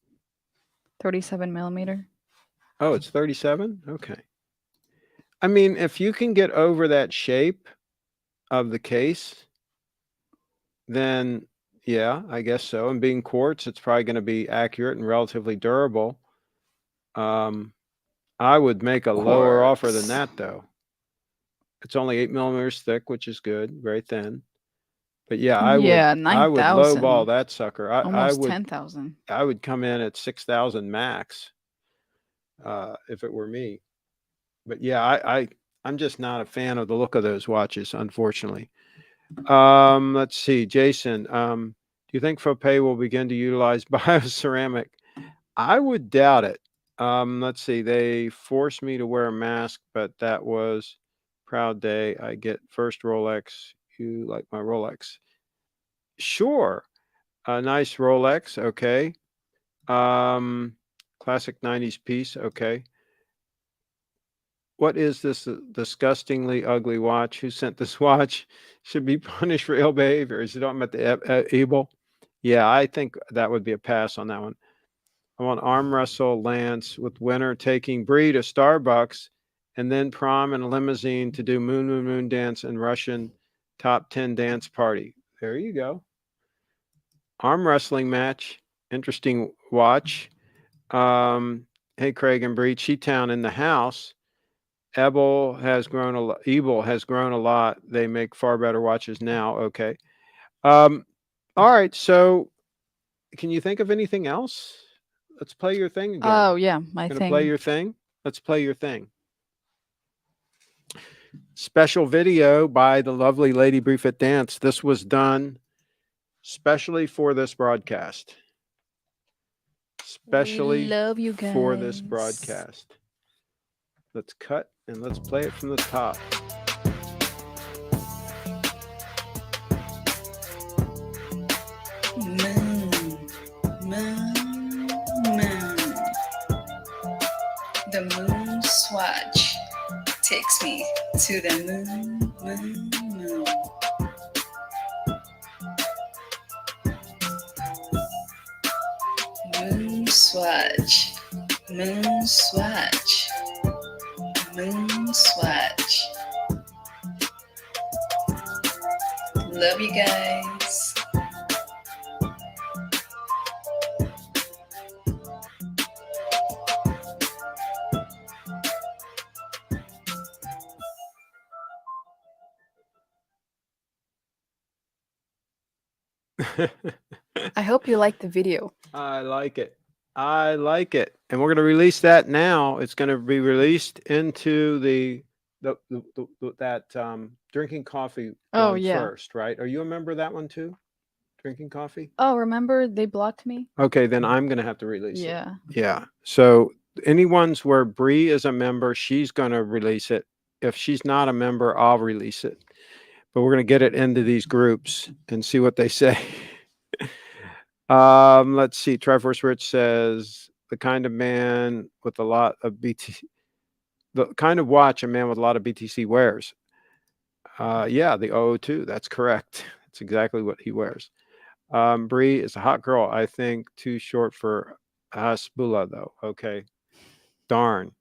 37 millimeter. Oh, it's 37? Okay. I mean, if you can get over that shape of the case, then yeah, I guess so. And being quartz, it's probably going to be accurate and relatively durable. I would make a lower offer than that, though. It's only 8 millimeters thick, which is good, very thin. But yeah, I would lowball that sucker. Almost 10,000. I would come in at 6,000 max if it were me. But yeah, I'm just not a fan of the look of those watches, unfortunately. Let's see, Jason. Do you think Fopay will begin to utilize bioceramic? I would doubt it. Let's see. They forced me to wear a mask, but that was proud day. I get first Rolex. You like my Rolex? Sure. A nice Rolex. Okay. Classic 90s piece. Okay. What is this disgustingly ugly watch? Who sent this watch? Should be punished for ill behavior. Is it talking about the Ebel? Yeah, I think that would be a pass on that one. I want arm wrestle Lance with winner taking Bree to Starbucks and then prom and a limousine to do moon dance and Russian top 10 dance party. There you go. Arm wrestling match. Interesting watch. Hey, Craig and Bree, Cheetown in the house. Ebel has grown a lot. They make far better watches now. Okay. All right. So can you think of anything else? Let's play your thing again. Oh, yeah. My thing. Play your thing? Let's play your thing. Special video by the lovely Lady Brief at Dance. This was done specially for this broadcast. Especially love you guys. For this broadcast. Let's cut and let's play it from the top. Moon, moon, moon. The MoonSwatch takes me to the moon, moon, moon. MoonSwatch, MoonSwatch, MoonSwatch. Love you guys. I hope you like the video. I like it. I like it. And we're going to release that now. It's going to be released into that drinking coffee Oh, one yeah. first, right? Are you a member of that one too? Drinking coffee? Oh, remember they blocked me? Okay, then I'm going to have to release it. Yeah. Yeah. So any ones where Bree is a member, she's going to release it. If she's not a member, I'll release it. But we're going to get it into these groups and see what they say. Let's see. Triforce Rich says the kind of man with a lot of BTC, the kind of watch a man with a lot of BTC wears. Yeah, the 002. That's correct. That's exactly what he wears. Bree is a hot girl. I think too short for Hasbullah though. Okay. Darn.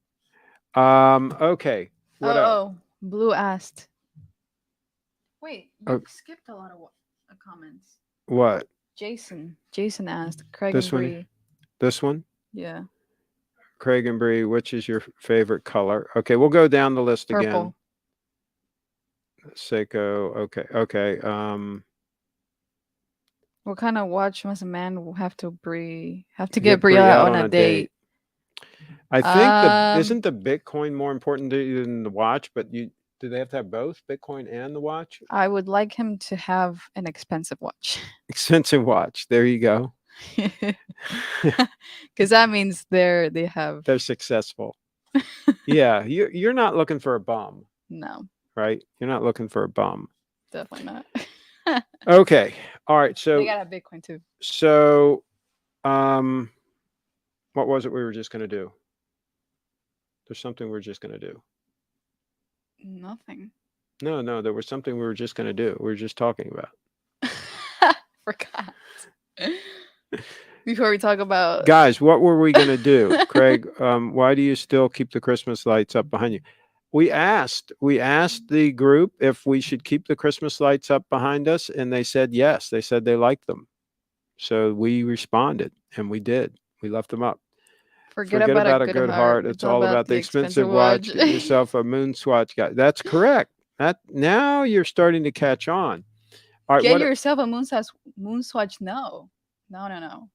Okay. What else? Blue asked. Wait, you Oh. skipped a lot of comments. What? Jason asked. Craig This and one? Bree. This one? Yeah. Craig and Bree, which is your favorite color? Okay, we'll go down the list Purple. again. Seiko. Okay. What kind of watch must a man have to get Get Brie Bree out on a date? I think isn't the Bitcoin more important to you than the watch? But do they have to have both Bitcoin and the watch? I would like him to have an expensive watch. Expensive watch. There you go. Because that means they're successful. Yeah, you're not looking for a bum. No, right? You're not looking for a bum. definitely not. Okay. All right. So they got a Bitcoin too. So, what was it we were just going to do? There's something we're just going to do. Nothing. No, there was something we were just going to do. We were just talking about. Forgot. Before we talk about Guys, what were we going to do? Craig, why do you still keep the Christmas lights up behind you? We asked the group if we should keep the Christmas lights up behind us, and they said yes. They said they liked them. So we responded, and we did. We left them up. Forget about a good heart. It's all about the expensive watch. Get yourself a MoonSwatch guy. That's correct. Now you're starting to catch on. All right, get yourself a MoonSwatch. No, no,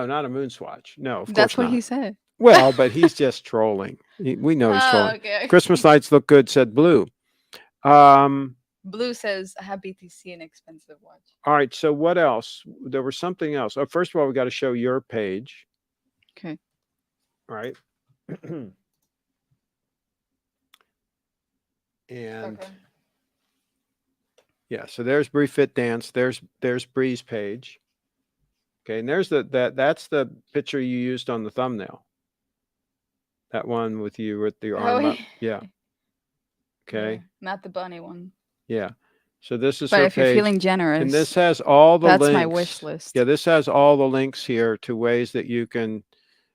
not a MoonSwatch. No, of course that's what not. he said. Well, but he's just trolling. We know he's trolling. Okay. Christmas lights look good, said Blue. Blue says I have BTC an expensive watch. All right. So what else? There was something else. Oh, first of all, we got to show your page. Okay. All right. And okay. Yeah, so there's Bree Fit Dance. There's Bree's page. Okay, and there's that's the picture you used on the thumbnail. That one with you with your arm up. Yeah. Okay. Yeah, not the bunny one. Yeah. So this is but her if you're page, feeling generous, and this has all the links. That's my wish list. Yeah, this has all the links here to ways that you can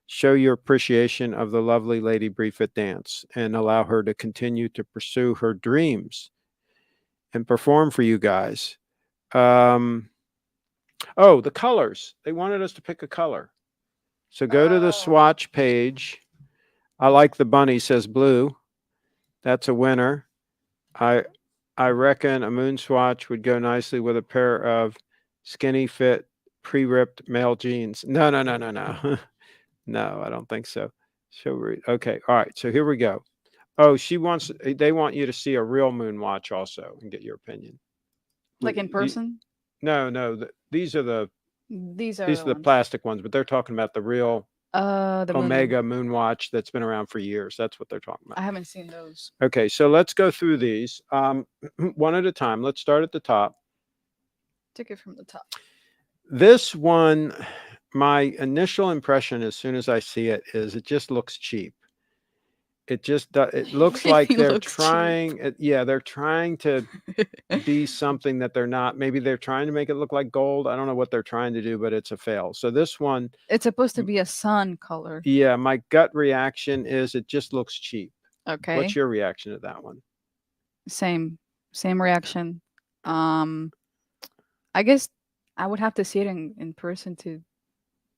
show your appreciation of the lovely Lady Bree Fit Dance and allow her to continue to pursue her dreams and perform for you guys. Oh, the colors. They wanted us to pick a color. So go to the swatch page. I like the bunny, says Blue. That's a winner. I reckon a MoonSwatch would go nicely with a pair of skinny fit, pre-ripped male jeans. No. No, I don't think so. Okay. All right. So here we go. Oh, they want you to see a real moon watch also and get your opinion. Like in person? No. These are the plastic ones, but they're talking about the real the Omega moon watch that's been around for years. That's what they're talking about. I haven't seen those. Okay, so let's go through these one at a time. Let's start at the top. Take it from the top. This one, my initial impression as soon as I see it is it just looks cheap. It looks like they're trying. They're trying to be something that they're not. Maybe they're trying to make it look like gold. I don't know what they're trying to do, but it's a fail. So this one, it's supposed to be a sun color. Yeah, my gut reaction is it just looks cheap. Okay. What's your reaction to that one? Same reaction. I guess I would have to see it in person to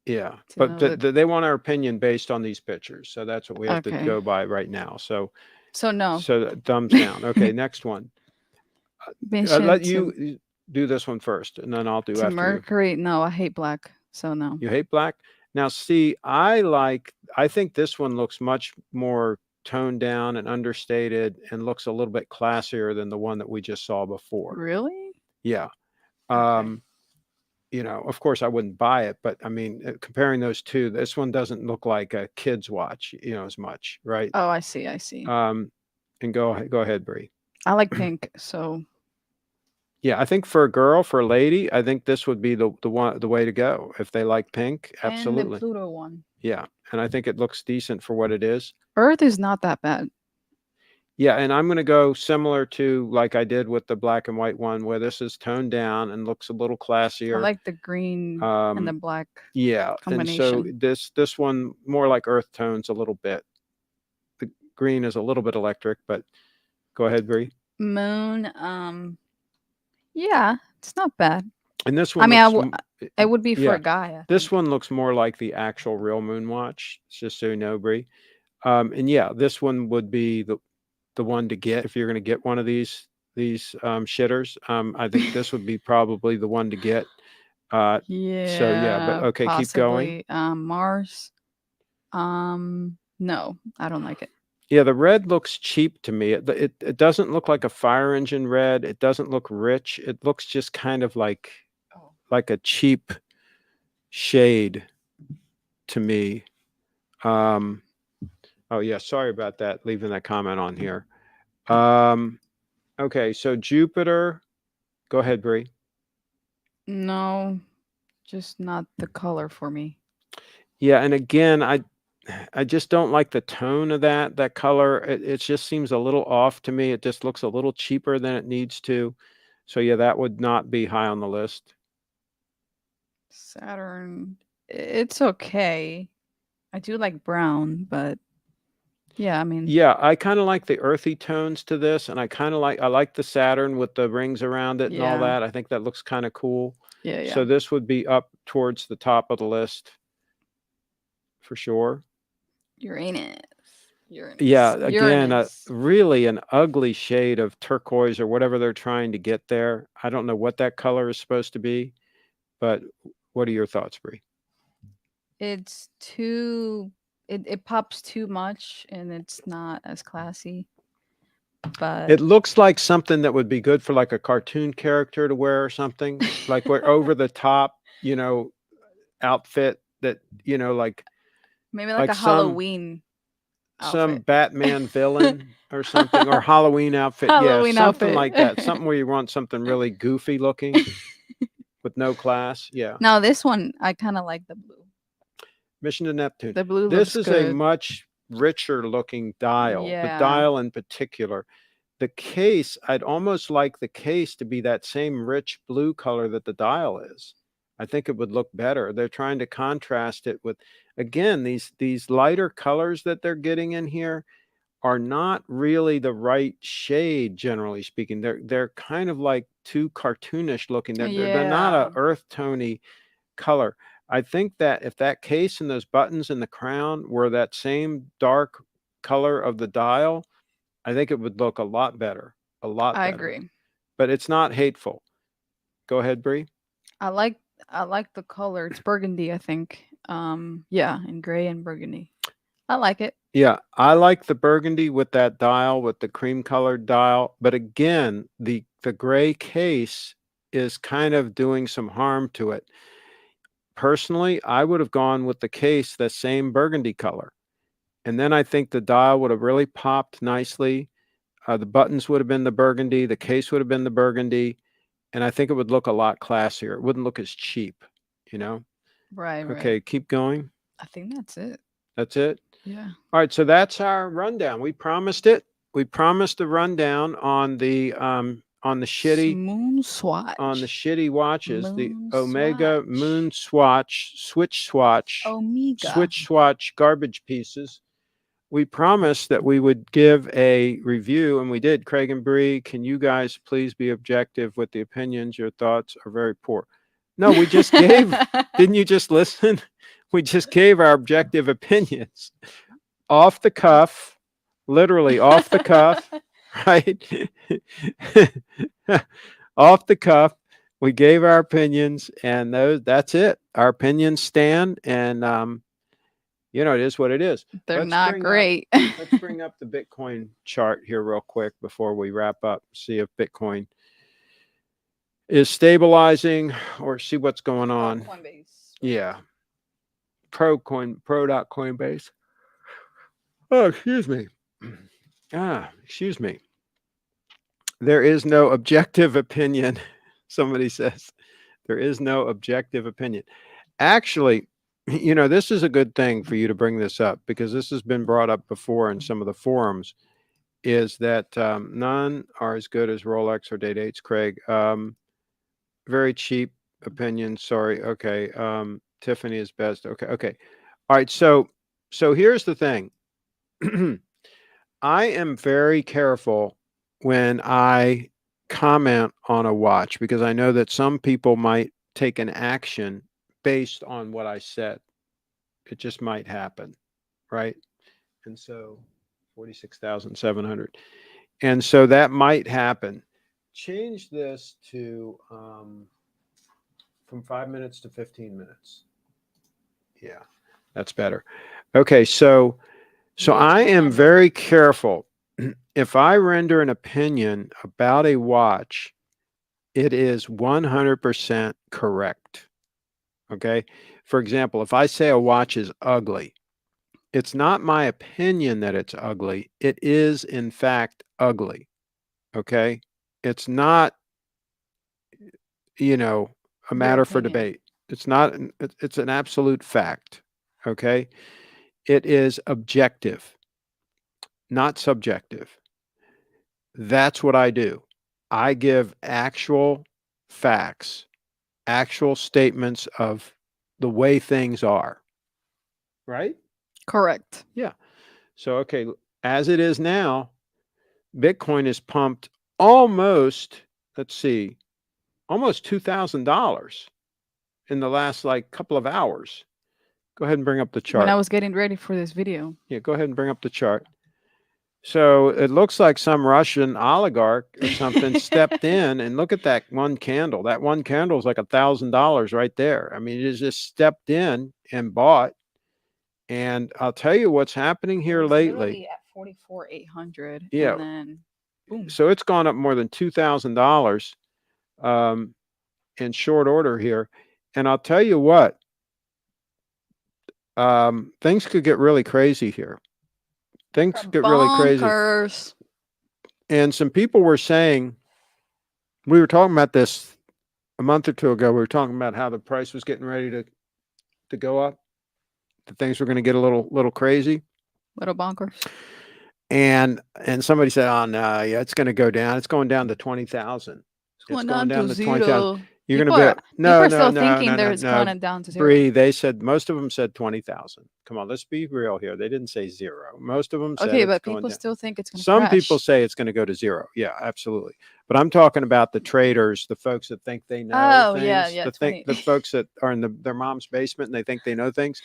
Yeah, to but know that. they want our opinion based on these pictures, so that's what we have to Okay. go by right now. So So no. thumbs down. Okay, next one. I'll Mission let to you do this one first, and then I'll do after you. Mercury. No, I hate black. So no. You hate black? Now, see, I think this one looks much more toned down and understated and looks a little bit classier than the one that we just saw before. Really? Yeah. Okay. You know, of course I wouldn't buy it, but I mean, comparing those two, this one doesn't look like a kid's watch, you know, as much, right? Oh, I see. I see. And go ahead, Bree. I like pink, so Yeah, I think for a girl, for a lady, I think this would be the way to go if they like pink. and the Absolutely. Pluto one. Yeah, and I think it looks decent for what it is. Earth is not that bad. Yeah, and I'm going to go similar to like I did with the black and white one, where this is toned down and looks a little classier. I like the green and the black. Yeah, and so combination. this one more like earth tones a little bit. The green is a little bit electric, but go ahead, Bree. Moon, yeah, it's not bad. And this one, I mean, it would be for yeah, a guy. This one looks more like the actual real moon watch, just so you know, Bree. And yeah, this one would be the one to get if you're going to get one of these shitters. I think this would be probably the one to get. Yeah. So yeah, but okay, possibly, keep going. Mars. No, I don't like it. Yeah, the red looks cheap to me. It doesn't look like a fire engine red. It doesn't look rich. It looks just kind of like a cheap shade to me. Oh yeah, sorry about that. Leaving that comment on here. Okay, so Jupiter. Go ahead, Bree. No, just not the color for me. Yeah, and again, I just don't like the tone of that color. It just seems a little off to me. It just looks a little cheaper than it needs to. So yeah, that would not be high on the list. Saturn, it's okay. I do like brown, but yeah, I mean, yeah, I kind of like the earthy tones to this, and I like the Saturn with the rings around it and all that. I think that looks kind of cool. Yeah. So this would be up towards the top of the list for sure. Uranus. Yeah, again, really an ugly shade of turquoise or whatever they're trying to get there. I don't know what that color is supposed to be, but what are your thoughts, Bree? It's too, it pops too much and it's not as classy. But it looks like something that would be good for like a cartoon character to wear or something, like we're over the top, you know, outfit that, you know, like maybe like a Halloween outfit. Some Batman villain or something, or Halloween outfit. Halloween something outfit. Like that. Something where you want something really goofy looking with no class. Yeah. Now this one, I kind of like the blue. Mission to Neptune. The blue This is good. a much richer looking dial. Yeah. The dial in particular. The case, I'd almost like the case to be that same rich blue color that the dial is. I think it would look better. They're trying to contrast it with, again, these lighter colors that they're getting in here are not really the right shade, generally speaking. They're kind of like too cartoonish looking. They're not a earth tony color. I think that if that case and those buttons in the crown were that same dark color of the dial, I think it would look a lot better. A lot better. I agree. But it's not hateful. Go ahead, Bree. I like the color. It's burgundy, I think. Yeah, in gray and burgundy. I like it. Yeah, I like the burgundy with that dial, with the cream colored dial. But again, the gray case is kind of doing some harm to it. Personally, I would have gone with the case, the same burgundy color. And then I think the dial would have really popped nicely. The buttons would have been the burgundy. The case would have been the burgundy. And I think it would look a lot classier. It wouldn't look as cheap, you know? Right. Okay, keep going. I think that's it. That's it? Yeah. All right, so that's our rundown. We promised it. We promised a rundown on the shitty MoonSwatch. On the shitty watches, the Omega MoonSwatch, Switch Swatch, Omega. Switch Swatch garbage pieces. we promised that we would give a review, and we did. Craig and Bree, can you guys please be objective with the opinions? Your thoughts are very poor. No, we just gave, didn't you just listen? We just gave our objective opinions off the cuff, literally off the cuff, right? Off the cuff. We gave our opinions, and that's it. Our opinions stand, and you know, it is what it is. They're not great. Let's bring up the Bitcoin chart here real quick before we wrap up. See if Bitcoin is stabilizing, or see what's going on. Coinbase. Yeah. Pro.coinbase. Oh, excuse me. Excuse me. There is no objective opinion. Somebody says there is no objective opinion. Actually, you know, this is a good thing for you to bring this up, because this has been brought up before in some of the forums, is that none are as good as Rolex or Day-Dates, Craig. Very cheap opinion. Sorry. Okay. Tiffany is best. Okay. Okay. All right. So here's the thing. I am very careful when I comment on a watch, because I know that some people might take an action based on what I said. It just might happen, right? And so 46,700. And so that might happen. Change this to from 5 minutes to 15 minutes. Yeah, that's better. Okay, so I am very careful. If I render an opinion about a watch, it is 100% correct. Okay. For example, if I say a watch is ugly, it's not my opinion that it's ugly. It is, in fact, ugly. Okay. It's not, you know, a matter for debate. It's not, it's an absolute fact. Okay. It is objective, not subjective. That's what I do. I give actual facts, actual statements of the way things are. Right? Correct. Yeah. So, okay, as it is now, Bitcoin is pumped almost, let's see, almost $2,000 in the last like couple of hours. Go ahead and bring up the chart. When I was getting ready for this video. Yeah, go ahead and bring up the chart. So it looks like some Russian oligarch or something stepped in, and look at that one candle. That one candle is like $1,000 right there. I mean, it just stepped in and bought. And I'll tell you what's happening here lately. At 44,800. Yeah. And then boom. So it's gone up more than $2,000 in short order here. And I'll tell you what, things could get really crazy here. Things get really crazy. And some people were saying, we were talking about this a month or two ago. We were talking about how the price was getting ready to go up. That things were going to get a little crazy. Little bonkers. And somebody said, oh no, yeah, it's going to go down. It's going down to 20,000. It's going down to 20,000. You're going to be no. There's going down to zero. Bree, they said, most of them said 20,000. Come on, let's be real here. They didn't say zero. Most of them said okay, but people still think it's going to Some people say it's going to go to zero. Yeah, absolutely. But I'm talking about the traders, the folks that think they know things. Yeah. The folks that are in their mom's basement and they think they know things.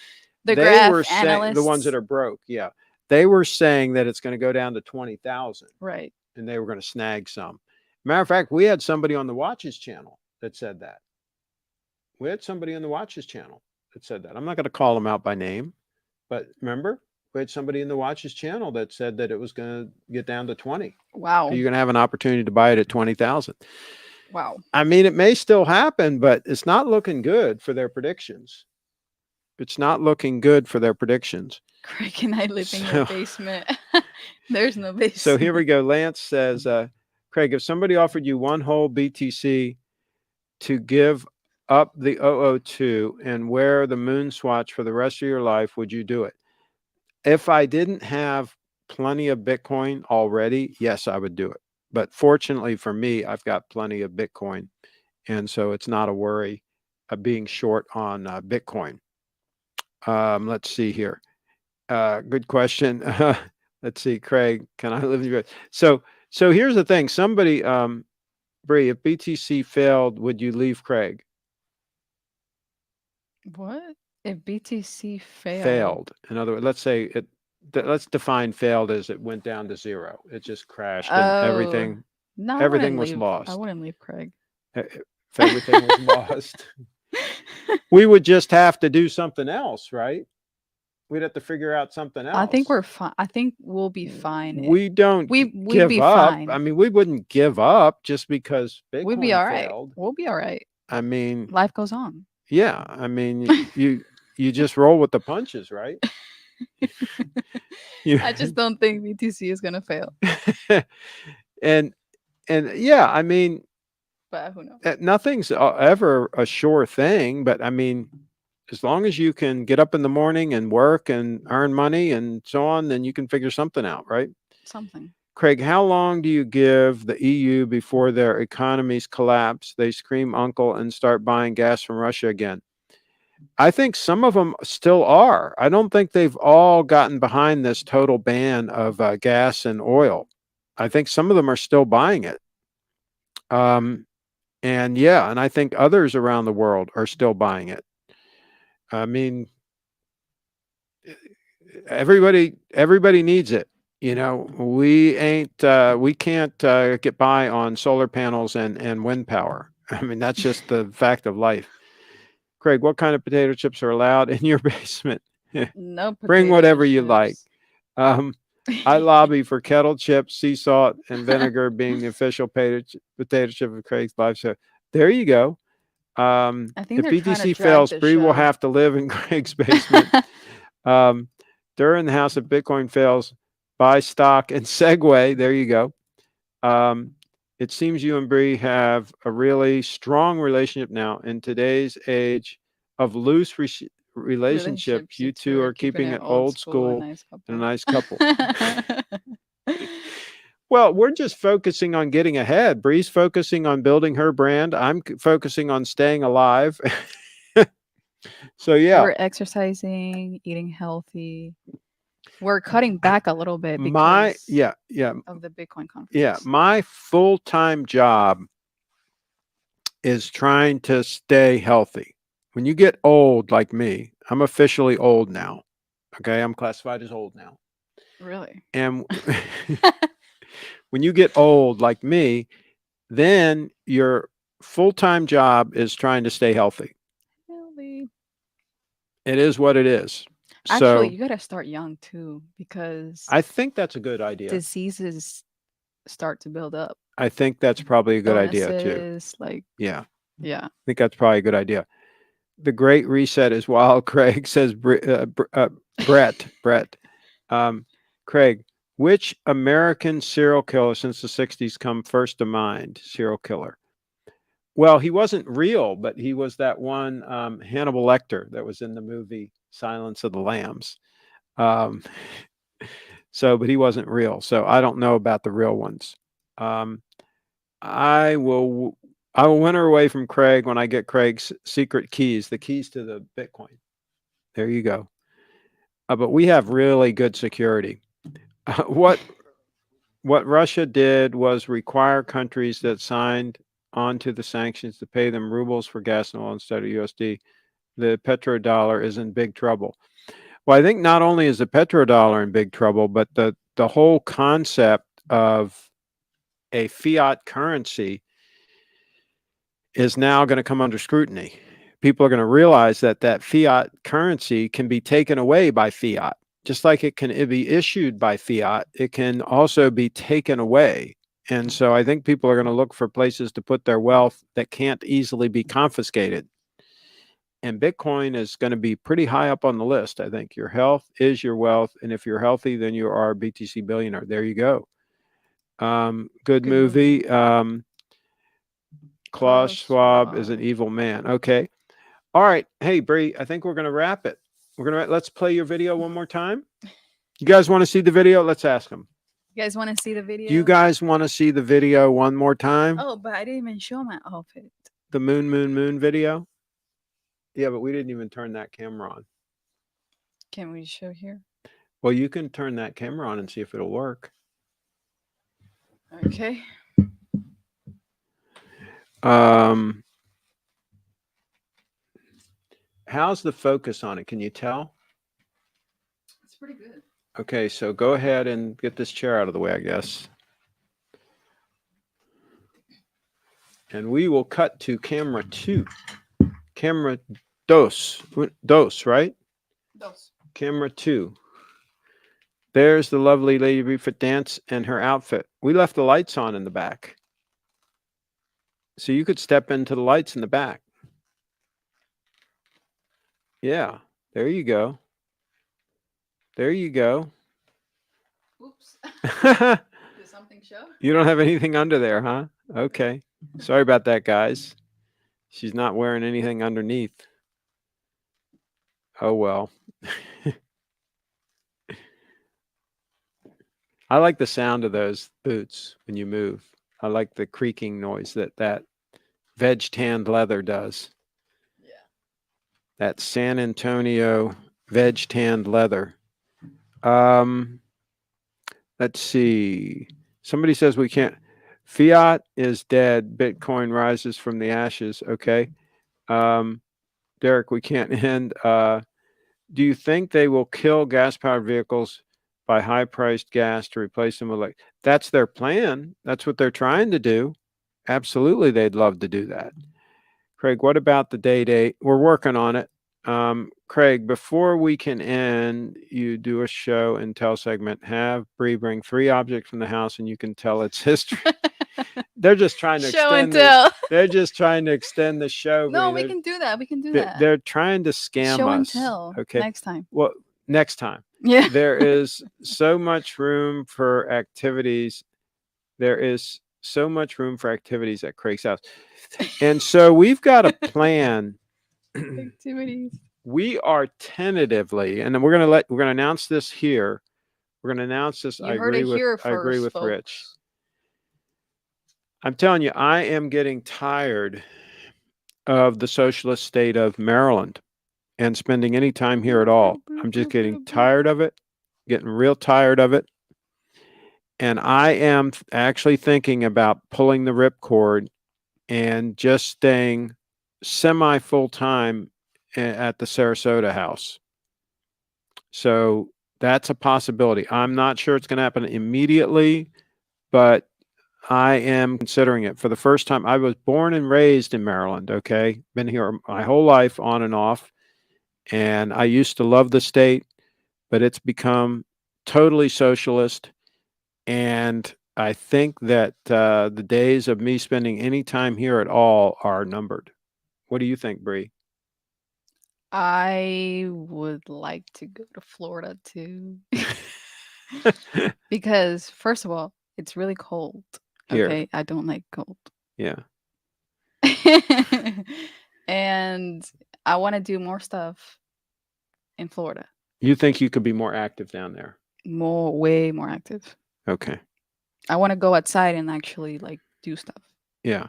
The they graph were saying, analysts. the ones that are broke. Yeah, they were saying that it's going to go down to 20,000. Right. And they were going to snag some. Matter of fact, we had somebody on the Watches channel that said that. We had somebody on the Watches channel that said that. I'm not going to call them out by name, but remember, we had somebody in the Watches channel that said that it was going to get down to 20. Wow. You're going to have an opportunity to buy it at 20,000. Wow. I mean, it may still happen, but it's not looking good for their predictions. It's not looking good for their predictions. Craig and I live in your basement. There's no basement. So here we go. Lance says, Craig, if somebody offered you one whole BTC to give up the 002 and wear the MoonSwatch for the rest of your life, would you do it? If I didn't have plenty of Bitcoin already, yes, I would do it. But fortunately for me, I've got plenty of Bitcoin. And so it's not a worry of being short on Bitcoin. Let's see here. Good question. Let's see, Craig, can I live in your... So here's the thing. Somebody, Bree, if BTC failed, would you leave Craig? What? If BTC failed? Failed. In other words, let's say let's define failed as it went down to zero. It just crashed and everything No, I everything wouldn't was leave. lost. I wouldn't leave Craig. If everything was lost, we would just have to do something else, right? We'd have to figure out something else. I think we're fine. I think we'll be fine. We don't we'd give be up. fine. I mean, we wouldn't give up just because Bitcoin We'd be all right. failed. We'll be all right. I mean, Life goes on. yeah. I mean, you just roll with the punches, right? I just don't think BTC is gonna fail. and yeah, I mean, But who knows? nothing's ever a sure thing. But I mean, as long as you can get up in the morning and work and earn money and so on, then you can figure something out, right? Something. Craig, how long do you give the EU before their economies collapse? They scream uncle and start buying gas from Russia again. I think some of them still are. I don't think they've all gotten behind this total ban of gas and oil. I think some of them are still buying it. And yeah, and I think others around the world are still buying it. I mean, everybody needs it. You know, we can't get by on solar panels and wind power. I mean, that's just the fact of life. Craig, what kind of potato chips are allowed in your basement? No. Bring whatever chips. you like. I lobby for kettle chips, sea salt, and vinegar being the official potato chip of Craig's live show. There you go. I think If they're trying to BTC drag fails, the Bree will show. have to live in Craig's basement. During the house, if Bitcoin fails, buy stock and segue. There you go. It seems you and Bree have a really strong relationship now. In today's age of loose relationships, you two are keeping it old school and a nice couple. Well, we're just focusing on getting ahead. Bree's focusing on building her brand. I'm focusing on staying alive. So yeah, we're exercising, eating healthy. We're cutting back a little bit because of the Bitcoin conference. Yeah, my full-time job is trying to stay healthy. When you get old like me, I'm officially old now. Okay, I'm classified as old now. Really? And when you get old like me, then your full-time job is trying to stay healthy. It is what it is. Actually, you got to start young too, because I think that's a good idea. Diseases start to build up. I think that's probably a good idea too. Yeah. I think that's probably a good idea. The Great Reset is wild. Craig says, Brett. Craig, which American serial killer since the 60s come first to mind? Serial killer. Well, he wasn't real, but he was that one Hannibal Lecter that was in the movie Silence of the Lambs. But he wasn't real. So I don't know about the real ones. I will winter away from Craig when I get Craig's secret keys, the keys to the Bitcoin. There you go. But we have really good security. What Russia did was require countries that signed onto the sanctions to pay them rubles for gas and oil instead of USD. The petrodollar is in big trouble. Well, I think not only is the petrodollar in big trouble, but the whole concept of a fiat currency is now going to come under scrutiny. People are going to realize that fiat currency can be taken away by fiat. Just like it can be issued by fiat, it can also be taken away. And so I think people are going to look for places to put their wealth that can't easily be confiscated. And Bitcoin is going to be pretty high up on the list. I think your health is your wealth. And if you're healthy, then you are a BTC billionaire. There you go. Good movie. Klaus Schwab is an evil man. Okay. All right. Hey, Bree, I think we're going to wrap it. Let's play your video one more time. You guys want to see the video? Let's ask them. You guys want to see the video? Do you guys want to see the video one more time? Oh, but I didn't even show my outfit. The moon video? Yeah, but we didn't even turn that camera on. Can we show here? Well, you can turn that camera on and see if it'll work. Okay. How's the focus on it? Can you tell? It's pretty good. Okay, so go ahead and get this chair out of the way, I guess. And we will cut to camera 2. Camera dos, right? Dos. Camera 2. There's the lovely Lady Bigfoot dance and her outfit. We left the lights on in the back. So you could step into the lights in the back. Yeah, there you go. There you go. Oops. Did something show? You don't have anything under there, huh? Okay. Sorry about that, guys. She's not wearing anything underneath. Oh, well. I like the sound of those boots when you move. I like the creaking noise that veg tanned leather does. Yeah. That San Antonio veg tanned leather. Let's see. Somebody says we can't. Fiat is dead. Bitcoin rises from the ashes. Okay. Derek, we can't end. Do you think they will kill gas-powered vehicles by high-priced gas to replace them with that's their plan. That's what they're trying to do. Absolutely, they'd love to do that. Craig, what about the day? We're working on it. Craig, before we can end, you do a show and tell segment. Have Bree bring 3 objects from the house and you can tell its history. They're just trying to Show and extend tell. They're just trying to extend the show. No, Bree. we can do that. We can do that. They're trying to scam Show and us. tell. Okay. Next time. Well, next time. Yeah. There is so much room for activities. There is so much room for activities at Craig's house. And so we've got a plan. Activities. We are tentatively, and then we're going to announce this here. We're going to announce this. I agree with folks. Rich. I'm telling you, I am getting tired of the socialist state of Maryland and spending any time here at all. I'm just getting tired of it, getting real tired of it. And I am actually thinking about pulling the ripcord and just staying semi full-time at the Sarasota house. So that's a possibility. I'm not sure it's going to happen immediately, but I am considering it for the first time. I was born and raised in Maryland. Okay. Been here my whole life on and off. And I used to love the state, but it's become totally socialist. And I think that the days of me spending any time here at all are numbered. What do you think, Bree? I would like to go to Florida too. Because first of all, it's really cold. Here. Okay, I don't like cold. Yeah. And I want to do more stuff in Florida. You think you could be more active down there? Way more active. Okay. I want to go outside and actually do stuff. Yeah.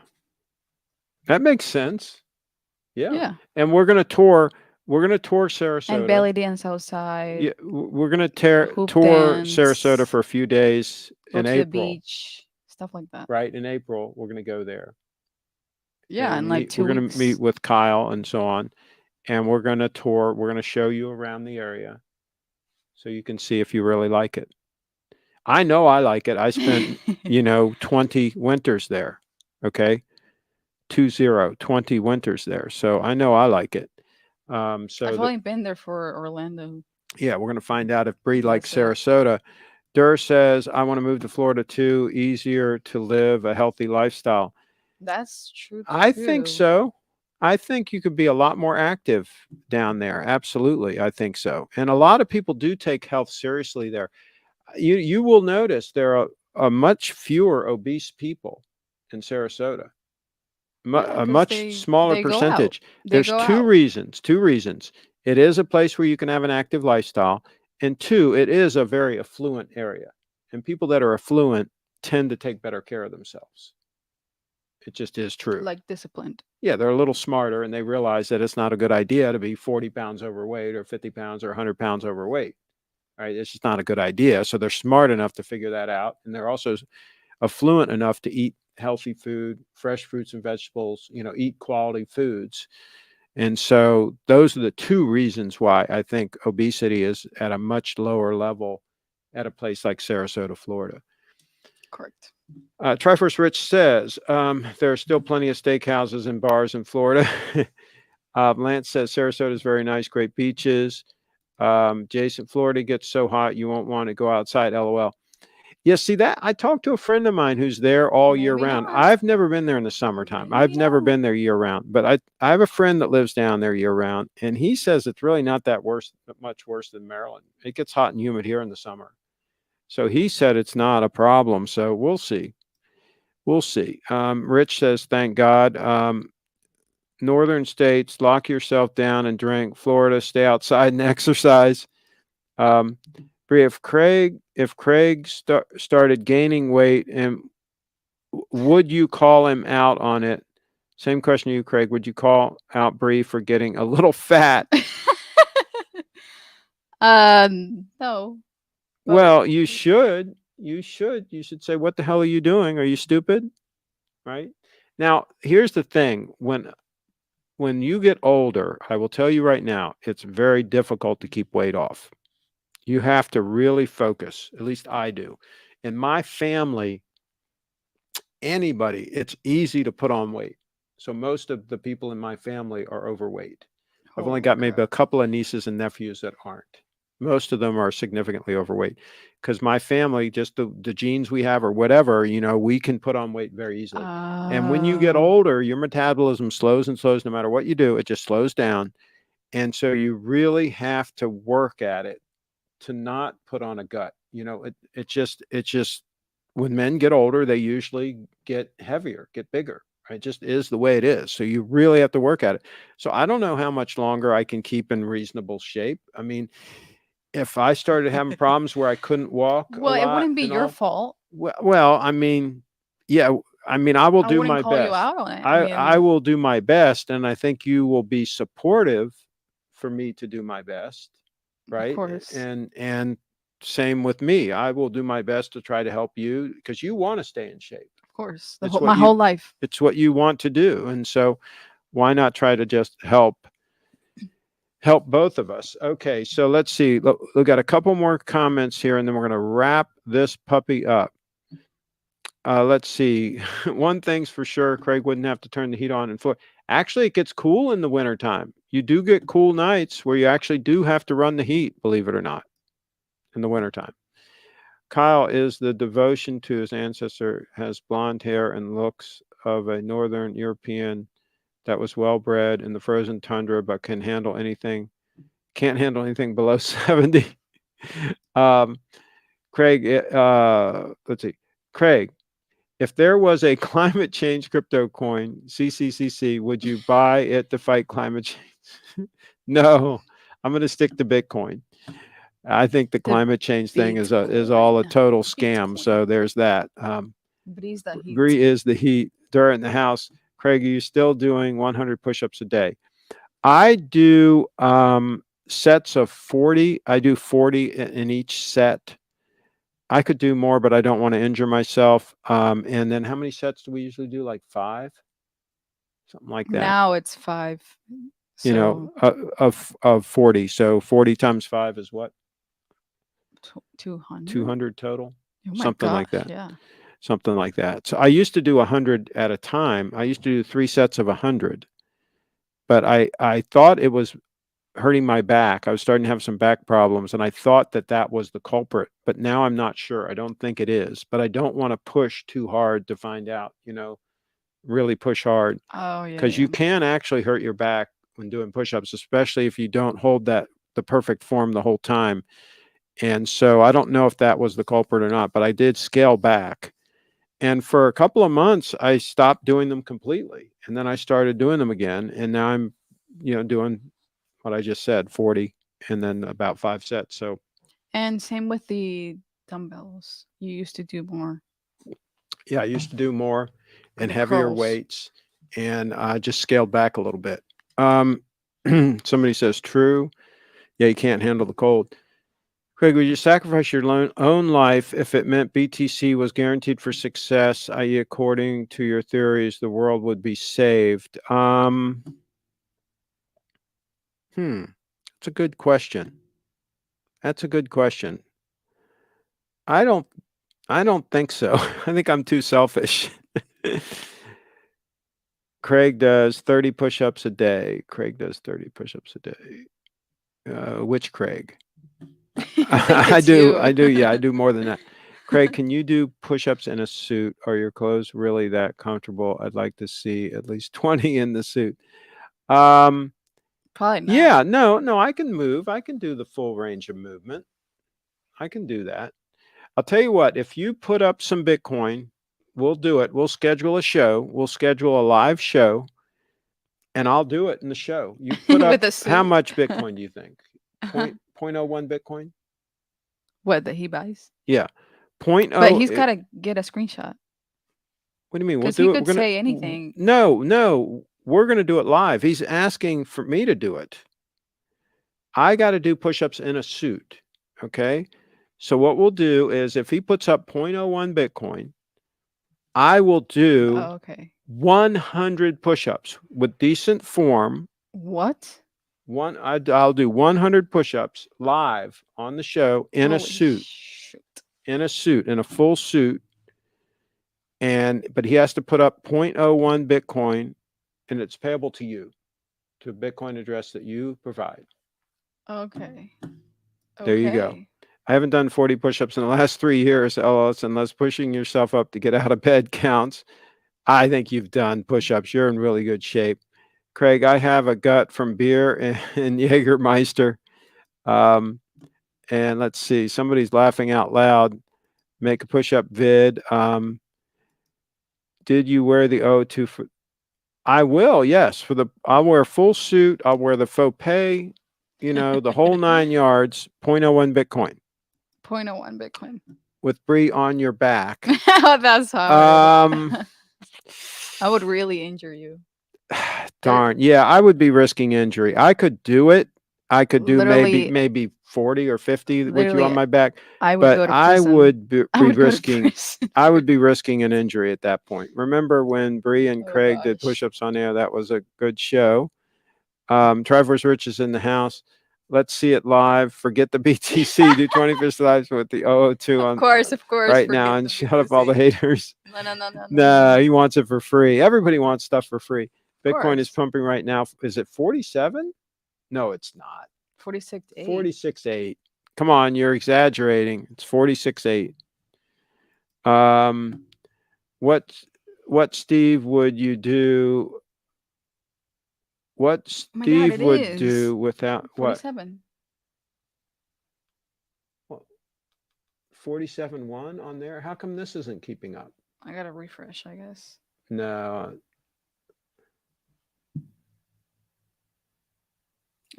That makes sense. Yeah. Yeah. And we're going to tour Sarasota. And belly dance outside. Yeah, we're going to tour dance, Sarasota for a few days in go to April. the beach, stuff like that. Right, in April, we're going to go there. Yeah, and like 2 weeks. We're going to meet with Kyle and so on, and we're going to tour. We're going to show you around the area so you can see if you really like it. I know I like it. I spent, 20 winters there. Okay. 20 winters there. So I know I like it. I've only been there for Orlando. Yeah, we're going to find out if Bree likes Sarasota. Durr says, I want to move to Florida too. Easier to live a healthy lifestyle. That's true. I think so. I think you could be a lot more active down there. Absolutely. I think so. And a lot of people do take health seriously there. You will notice there are much fewer obese people in Sarasota. A much smaller percentage. There's two reasons. It is a place where you can have an active lifestyle. And 2, it is a very affluent area. And people that are affluent tend to take better care of themselves. It just is true. Like disciplined. Yeah, they're a little smarter and they realize that it's not a good idea to be 40 pounds overweight or 50 pounds or 100 pounds overweight. right? It's just not a good idea. So they're smart enough to figure that out. And they're also affluent enough to eat healthy food, fresh fruits and vegetables, eat quality foods. And so those are the two reasons why I think obesity is at a much lower level at a place like Sarasota, Florida. Correct. Triforce Rich says there are still plenty of steakhouses and bars in Florida. Lance says Sarasota is very nice, great beaches. Jason, Florida gets so hot you won't want to go outside. LOL. Yeah, see that I talked to a friend of mine who's there all year round. I've never been there in the summertime. I've never been there year round, but I have a friend that lives down there year round, and he says it's really not that much worse than Maryland. It gets hot and humid here in the summer. So he said it's not a problem. So we'll see. We'll see. Rich says, thank God. Northern states, lock yourself down and drink. Florida, stay outside and exercise. Bria, if Craig started gaining weight, and would you call him out on it? Same question to you, Craig. Would you call out Brie for getting a little fat? No. Well, you should. You should say, what the hell are you doing? Are you stupid? Right? Now, here's the thing. When you get older, I will tell you right now, it's very difficult to keep weight off. You have to really focus. At least I do. In my family, anybody, it's easy to put on weight. So most of the people in my family are overweight. I've only got maybe a couple of nieces and nephews that aren't. Most of them are significantly overweight because my family, just the genes we have or whatever, we can put on weight very easily. And when you get older, your metabolism slows and slows no matter what you do. It just slows down. And so you really have to work at it to not put on a gut. It just when men get older, they usually get heavier, get bigger. It just is the way it is. So you really have to work at it. So I don't know how much longer I can keep in reasonable shape. I mean, if I started having problems where I couldn't walk, well, it wouldn't be your fault. Well, I mean, yeah, I mean, I will do my best. You out on it. I will do my best, and I think you will be supportive for me to do my best, right? Of course. And same with me. I will do my best to try to help you because you want to stay in shape. Of course, my whole life. It's what you want to do, and so why not try to just help both of us? Okay, so let's see. We've got a couple more comments here, and then we're going to wrap this puppy up. Let's see. One thing's for sure, Craig wouldn't have to turn the heat on in Florida. Actually, it gets cool in the wintertime. You do get cool nights where you actually do have to run the heat, believe it or not, in the wintertime. Kyle is the devotion to his ancestor, has blonde hair and looks of a Northern European that was well bred in the frozen tundra, but can't handle anything below 70. Craig, let's see. Craig, if there was a climate change crypto coin, CCCC, would you buy it to fight climate change? No, I'm going to stick to Bitcoin. I think the climate change thing is all a total scam. So there's that. Bree is the heat. During the house. Craig, are you still doing 100 push-ups a day? I do sets of 40. I do 40 in each set. I could do more, but I don't want to injure myself. And then how many sets do we usually do? Like 5? Something like that. Now it's 5. Of 40. So 40 times 5 is what? 200. 200 total. Something like that. Yeah. Something like that. So I used to do 100 at a time. I used to do 3 sets of 100. But I thought it was hurting my back. I was starting to have some back problems, and I thought that was the culprit. But now I'm not sure. I don't think it is. But I don't want to push too hard to find out, really push hard. Oh, yeah. Because you can actually hurt your back when doing push-ups, especially if you don't hold the perfect form the whole time. And so I don't know if that was the culprit or not, but I did scale back. And for a couple of months, I stopped doing them completely. And then I started doing them again. And now I'm, doing what I just said, 40 and then about 5 sets. So. And same with the dumbbells. You used to do more. Yeah, I used to do more and heavier curls. Weights. And I just scaled back a little bit. Somebody says, true. Yeah, you can't handle the cold. Craig, would you sacrifice your own life if it meant BTC was guaranteed for success, i.e., according to your theories, the world would be saved? That's a good question. That's a good question. I don't think so. I think I'm too selfish. Craig does 30 push-ups a day. Craig does 30 push-ups a day. Which Craig? I do. Yeah, I do more than that. Craig, can you do push-ups in a suit? Are your clothes really that comfortable? I'd like to see at least 20 in the suit. Probably not. Yeah, no, I can move. I can do the full range of movement. I can do that. I'll tell you what, if you put up some Bitcoin, we'll do it. We'll schedule a show. We'll schedule a live show, and I'll do it in the show. You put up how much Bitcoin do you think? 0.01 Bitcoin? What, that he buys? Yeah. But he's got to get a screenshot. What do you mean? Because he could say anything. No. We're going to do it live. He's asking for me to do it. I got to do push-ups in a suit. Okay. So what we'll do is if he puts up 0.01 Bitcoin, I will do 100 push-ups with decent form. What? I'll do 100 push-ups live on the show in a suit. In a full suit. But he has to put up 0.01 Bitcoin, and it's payable to you, to a Bitcoin address that you provide. Okay. There you go. I haven't done 40 push-ups in the last 3 years, Ellis, unless pushing yourself up to get out of bed counts. I think you've done push-ups. You're in really good shape. Craig, I have a gut from beer and Jägermeister. And let's see, somebody's laughing out loud. Make a push-up vid. Did you wear the O2 for? I will, yes. I'll wear a full suit. I'll wear the faux pay, the whole 9 yards, 0.01 Bitcoin. 0.01 Bitcoin. With Bree on your back. Oh, that's hard. I would really injure you. Darn. Yeah, I would be risking injury. I could do it. I could do maybe 40 or 50 with you on my back. I would be risking I would be risking an injury at that point. Remember when Bree and Craig did push-ups on air? That was a good show. Trevor's Rich is in the house. Let's see it live. Forget the BTC. Do 20% lives with the 002 on. Of course. Right now, and shut up all the haters. No, he wants it for free. Everybody wants stuff for free. Bitcoin is pumping right now. Is it 47? No, it's not. 46.8. 46.8. Come on, you're exaggerating. It's 46.8. What Steve would you do? What Steve would do without 47. What? 47.1 on there? How come this isn't keeping up? I gotta refresh, I guess. No.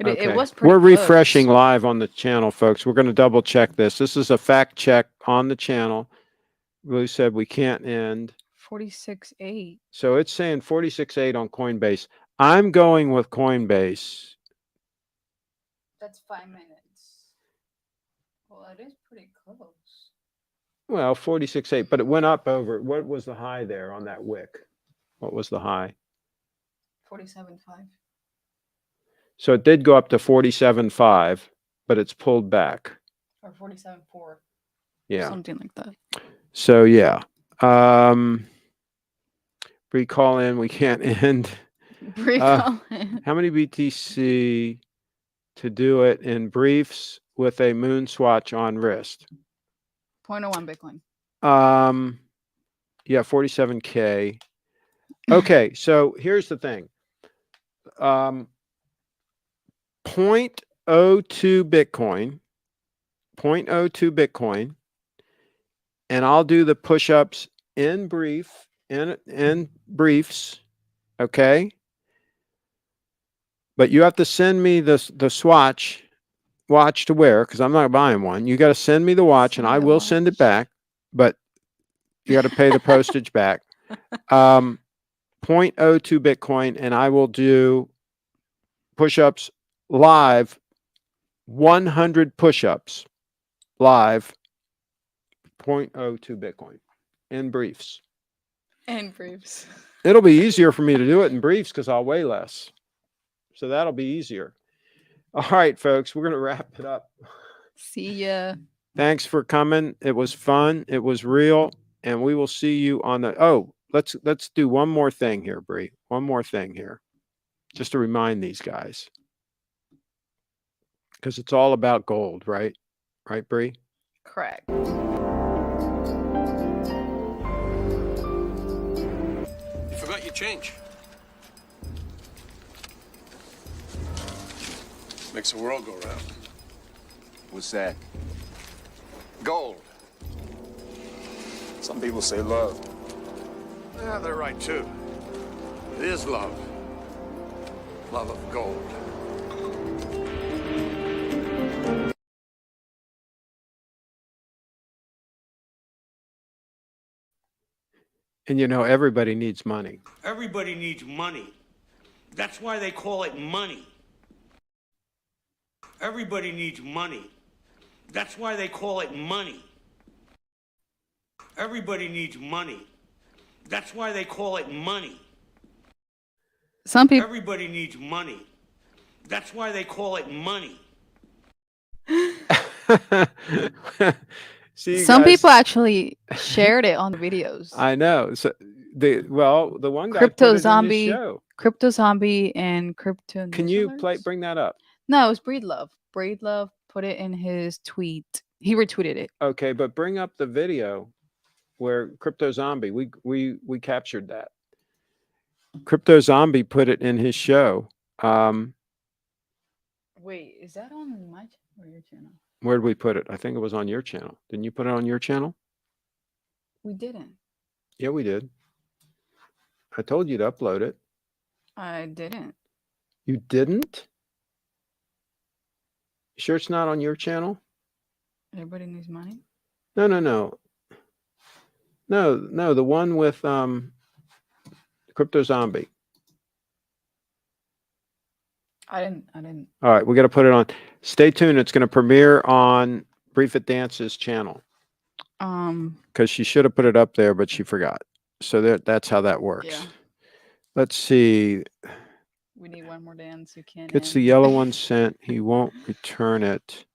It was pretty We're refreshing live on the channel, folks. We're going to double check this. This is a fact check on the channel. Lou said we can't end. 46.8. So it's saying 46.8 on Coinbase. I'm going with Coinbase. That's 5 minutes. Well, it is pretty close. Well, 46.8, but it went up over. What was the high there on that wick? What was the high? 47.5. So it did go up to 47.5, but it's pulled back. Or 47.4. Yeah. Something like that. So, yeah. Bree, call in. We can't end. Bree, call in. How many BTC to do it in briefs with a MoonSwatch on wrist? 0.01 Bitcoin. Yeah, 47K. Okay, so here's the thing. 0.02 Bitcoin, 0.02 Bitcoin, and I'll do the push-ups in briefs, okay? But you have to send me the watch to wear, because I'm not buying one. You got to send me the watch, and I will send it back, but you got to pay the postage back. 0.02 Bitcoin, and I will do push-ups live, 100 push-ups live 0.02 Bitcoin in briefs. And briefs. It'll be easier for me to do it in briefs because I'll weigh less. So that'll be easier. All right, folks, we're going to wrap it up. See ya. Thanks for coming. It was fun. It was real. And we will see you on the, let's do one more thing here, Bree. One more thing here. Just to remind these guys. Because it's all about gold, right? Right, Bree? Correct. You forgot your change. Makes the world go round. What's that? Gold. Some people say love. Yeah, they're right too. It is love. Love of gold. And you know, everybody needs money. Everybody needs money. That's why they call it money. Everybody needs money. That's why they call it money. Everybody needs money. That's why they call it money. Some people. Everybody needs money. That's why they call it money. See, Some guys, people actually shared it on the videos. I know. So the one guy Crypto put it in his Zombie, show. Crypto Zombie, and Crypto. Can News you Alerts? bring that up? No, it was Breedlove. Breedlove put it in his tweet. He retweeted it. Okay, but bring up the video where Crypto Zombie. We captured that. Crypto Zombie put it in his show. Wait, is that on my or your channel? Where did we put it? I think it was on your channel. Didn't you put it on your channel? We didn't. Yeah, we did. I told you to upload it. I didn't. You didn't? You sure it's not on your channel? Everybody needs money. No. No, the one with Crypto Zombie. I didn't. All right, we got to put it on. Stay tuned. It's going to premiere on Brief It Dance's channel. Because she should have put it up there, but she forgot. So that's how that works. Yeah. Let's see. We need one more dance. You can't. Gets the yellow one sent. He won't return it.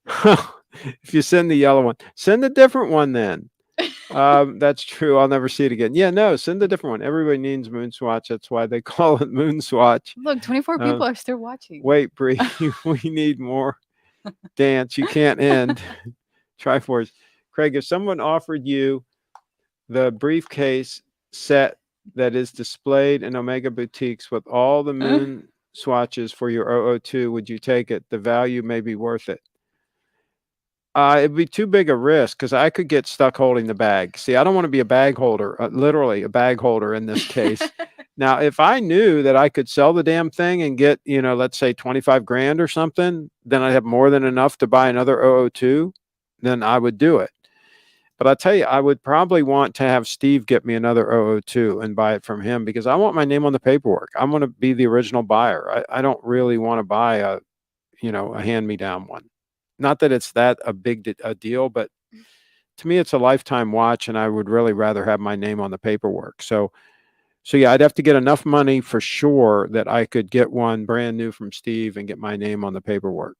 If you send the yellow one, send a different one then. That's true. I'll never see it again. Yeah, no, send a different one. Everybody needs MoonSwatch. That's why they call it MoonSwatch. Look, 24 people are still watching. Wait, Bree, we need more dance. You can't end. Triforce. Craig, if someone offered you the briefcase set that is displayed in Omega Boutiques with all the moon swatches for your 002, would you take it? The value may be worth it. It'd be too big a risk because I could get stuck holding the bag. See, I don't want to be a bag holder, literally a bag holder in this case. Now, if I knew that I could sell the damn thing and get, let's say 25 grand or something, then I'd have more than enough to buy another 002, then I would do it. But I tell you, I would probably want to have Steve get me another 002 and buy it from him because I want my name on the paperwork. I want to be the original buyer. I don't really want to buy a hand-me-down one. Not that it's that a big a deal, but to me, it's a lifetime watch, and I would really rather have my name on the paperwork. So yeah, I'd have to get enough money for sure that I could get one brand new from Steve and get my name on the paperwork.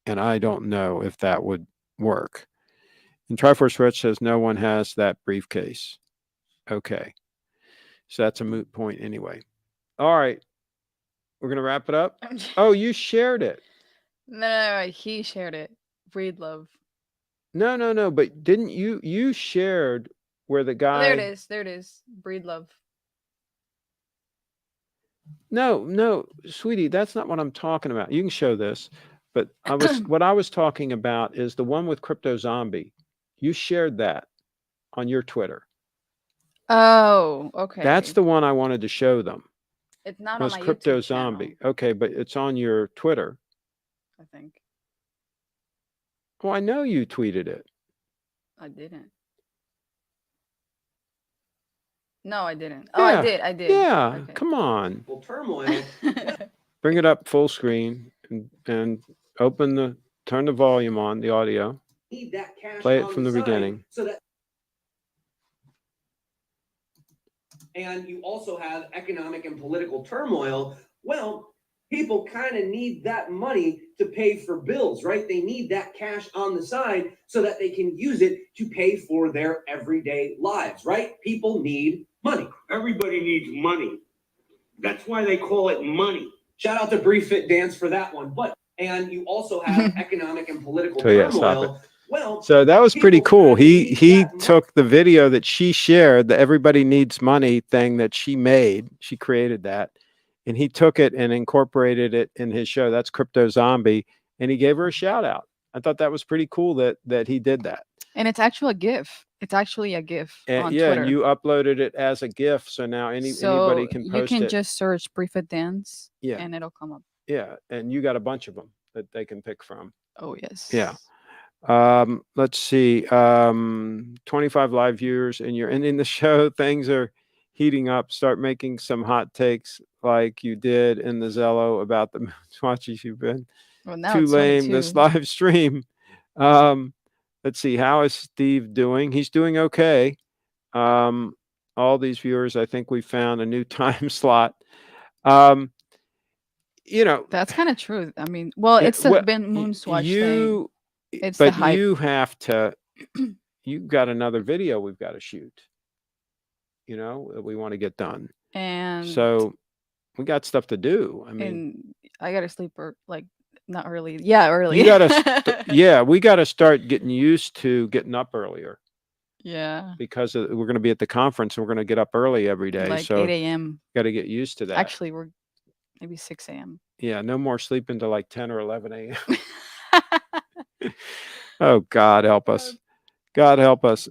And I don't know if that would work. And Triforce Rich says no one has that briefcase. Okay. So that's a moot point anyway. All right. We're going to wrap it up. Oh, you shared it. No, he shared it. Breedlove. No. But didn't you shared where the guy... There it is. Breedlove. No, sweetie, that's not what I'm talking about. You can show this, but what I was talking about is the one with Crypto Zombie. You shared that on your Twitter. Oh, okay. That's the one I wanted to show them. It's not on my Crypto YouTube Zombie. channel. Okay, but it's on your Twitter. I think. Well, I know you tweeted it. I didn't. No, I didn't. Oh, Yeah. I did. Yeah, Okay. come on. Well, turmoil. Bring it up full screen and turn the volume on, the audio. need that cash Play it on from the side beginning. so that. And you also have economic and political turmoil. Well, people kind of need that money to pay for bills, right? They need that cash on the side so that they can use it to pay for their everyday lives, right? People need money. Everybody needs money. That's why they call it money. Shout out to Brief Fit Dance for that one. But and you also have economic and political So yeah, stop turmoil. it. Well, So that was pretty people cool. kinda need He that money. took the video that she shared, the Everybody Needs Money thing that she made. She created that, and he took it and incorporated it in his show. That's Crypto Zombie, and he gave her a shout out. I thought that was pretty cool that he did that. And it's actually a GIF. It's actually a GIF And on yeah, Twitter. and you uploaded it as a GIF, so now so anybody can you post can it. just search Briefit Dance, Yeah. and it'll come up. Yeah, and you got a bunch of them that they can pick from. Oh yes. Yeah. Let's see. 25 live viewers, and you're ending the show. Things are heating up. Start making some hot takes like you did in the Zello about the MoonSwatch you've been Well, now too it's lame 22. this live stream. Let's see. How is Steve doing? He's doing okay. All these viewers, I think we found a new time slot. You know, That's kind of true. I mean, well, it's the been MoonSwatch thing. It's the hype. You have to. You've got another video we've got to shoot. You know, that we want to get done. And so we got stuff to do. I mean, and I gotta sleep like not early. Yeah, early. You gotta. Yeah, we got to start getting used to getting up earlier. Yeah. Because we're going to be at the conference and we're going to get up early every day. Like so 8 a.m. Got to get used to that. Actually, we're maybe 6 a.m. Yeah, no more sleeping till like 10 or 11 a.m. Oh, God help us. God help us.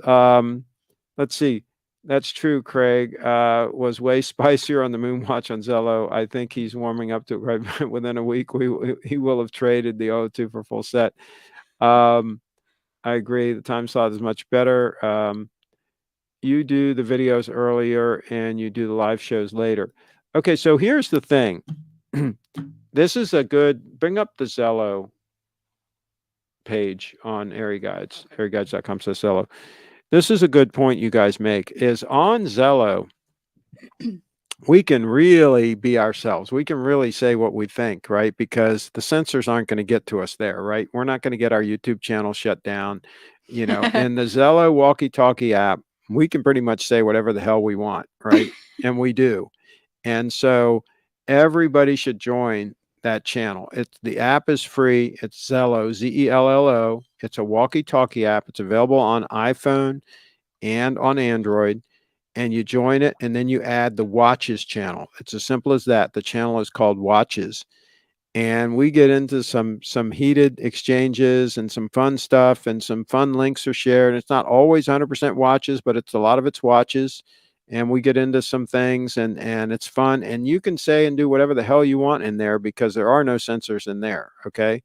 Let's see. That's true, Craig. Was way spicier on the MoonWatch on Zello. I think he's warming up to it right within a week. He will have traded the O2 for full set. I agree. The time slot is much better. You do the videos earlier and you do the live shows later. Okay, so here's the thing. This is a good, bring up the Zello page on Airy Guides, airyguides.com/Zello. This is a good point you guys make, is on Zello, we can really be ourselves. We can really say what we think, right? Because the censors aren't going to get to us there, right? We're not going to get our YouTube channel shut down. You know, in the Zello walkie-talkie app, we can pretty much say whatever the hell we want, right? And we do. And so everybody should join that channel. The app is free. It's Zello, Zello. It's a walkie-talkie app. It's available on iPhone and on Android. And you join it, and then you add the Watches channel. It's as simple as that. The channel is called Watches. And we get into some heated exchanges and some fun stuff, and some fun links are shared. It's not always 100% watches, but a lot of it's watches. And we get into some things, and it's fun. And you can say and do whatever the hell you want in there because there are no censors in there, okay?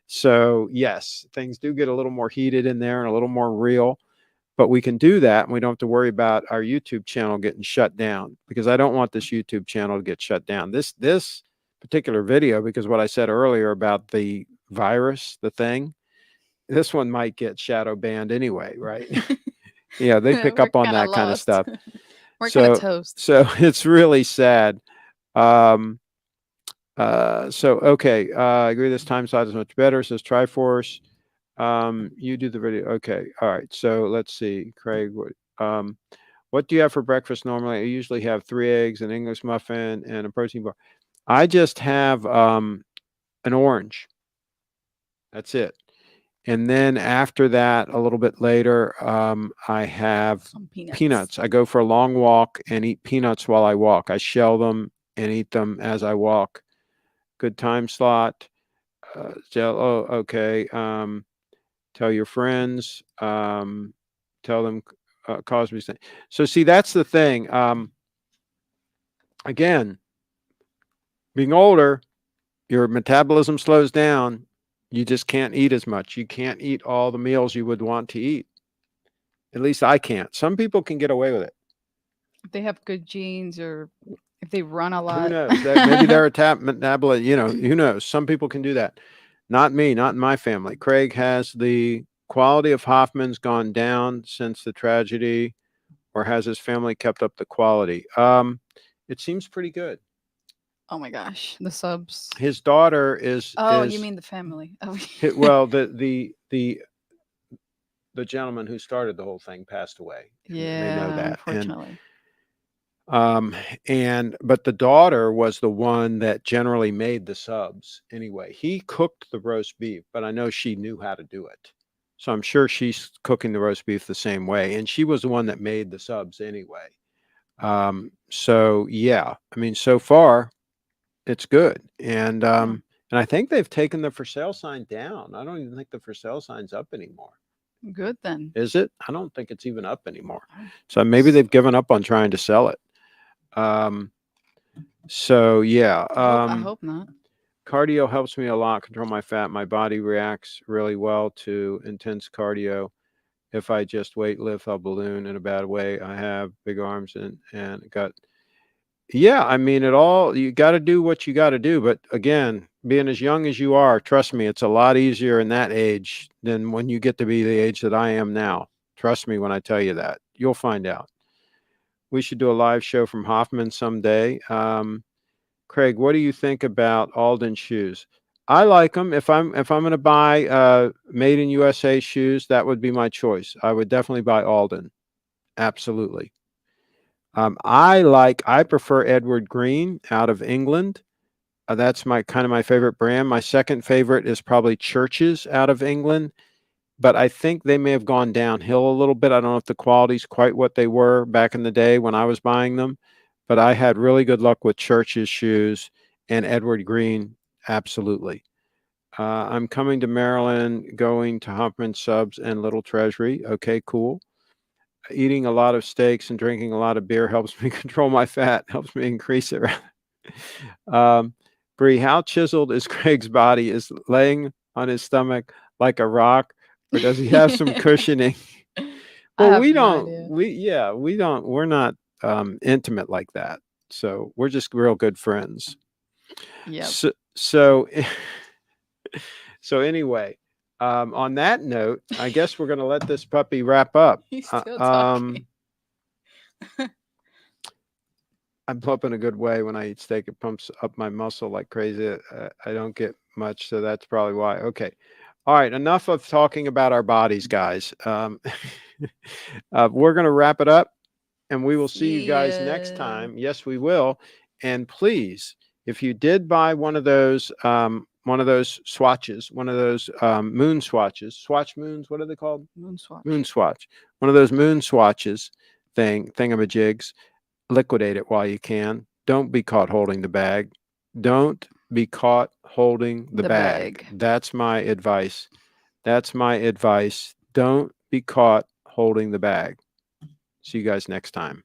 So, yes, things do get a little more heated in there and a little more real. But we can do that, and we don't have to worry about our YouTube channel getting shut down, because I don't want this YouTube channel to get shut down. This particular video, because what I said earlier about the virus, the thing, this one might get shadow banned anyway, right? Yeah, they pick up on that kind of stuff. We're kind of toast. So it's really sad. Okay, I agree this time slot is much better, says Triforce. You do the video. Okay, all right. So let's see, Craig. What do you have for breakfast normally? I usually have 3 eggs, an English muffin, and a protein bar. I just have an orange. That's it. And then after that, a little bit later, I have peanuts. I go for a long walk and eat peanuts while I walk. I shell them and eat them as I walk. Good time slot. Okay. Tell your friends. Tell them Cosby's thing. So see, that's the thing. Again, being older, your metabolism slows down. You just can't eat as much. You can't eat all the meals you would want to eat. At least I can't. Some people can get away with it. If they have good genes, or if they run a lot. Who knows? Maybe they're a metabolite. You know, who knows? Some people can do that. Not me, not in my family. Craig has the quality of Hoffman's gone down since the tragedy, or has his family kept up the quality? It seems pretty good. Oh my gosh, the subs. His daughter is. Oh, you mean the family? Oh. Well, the gentleman who started the whole thing passed away. Yeah, they know that. unfortunately. But the daughter was the one that generally made the subs anyway. He cooked the roast beef, but I know she knew how to do it. So I'm sure she's cooking the roast beef the same way. And she was the one that made the subs anyway. So yeah, I mean, so far it's good. And I think they've taken the for sale sign down. I don't even think the for sale sign's up anymore. Good then. Is it? I don't think it's even up anymore. So maybe they've given up on trying to sell it. So yeah, I hope not. cardio helps me a lot, control my fat. My body reacts really well to intense cardio. If I just weight lift, I'll balloon in a bad way. I have big arms and gut. Yeah, I mean, you got to do what you got to do. But again, being as young as you are, trust me, it's a lot easier in that age than when you get to be the age that I am now. Trust me when I tell you that. You'll find out. We should do a live show from Hoffman someday. Craig, what do you think about Alden shoes? I like them. If I'm going to buy made in USA shoes, that would be my choice. I would definitely buy Alden. Absolutely. I prefer Edward Green out of England. That's my favorite brand. My second favorite is probably Church's out of England, but I think they may have gone downhill a little bit. I don't know if the quality's quite what they were back in the day when I was buying them, but I had really good luck with Church's shoes and Edward Green. Absolutely. I'm coming to Maryland, going to Humphrey Subs and Little Treasury. Okay, cool. Eating a lot of steaks and drinking a lot of beer helps me control my fat, helps me increase it. Bree, how chiseled is Craig's body? Is laying on his stomach like a rock, or does he have some cushioning? Well, we're not intimate like that. So we're just real good friends. Yeah. So anyway, on that note, I guess we're going to let this puppy wrap up. He's still talking. I pump in a good way when I eat steak. It pumps up my muscle like crazy. I don't get much, so that's probably why. Okay. All right. Enough of talking about our bodies, guys. We're going to wrap it up, and we will see you guys next time. Yes, we will. And please, if you did buy one of those swatches, one of those moon swatches, swatch moons, what are they called? MoonSwatch. One of those moon swatches thingamajigs. Liquidate it while you can. Don't be caught holding the bag. Don't be caught holding the bag. That's my advice. Don't be caught holding the bag. See you guys next time.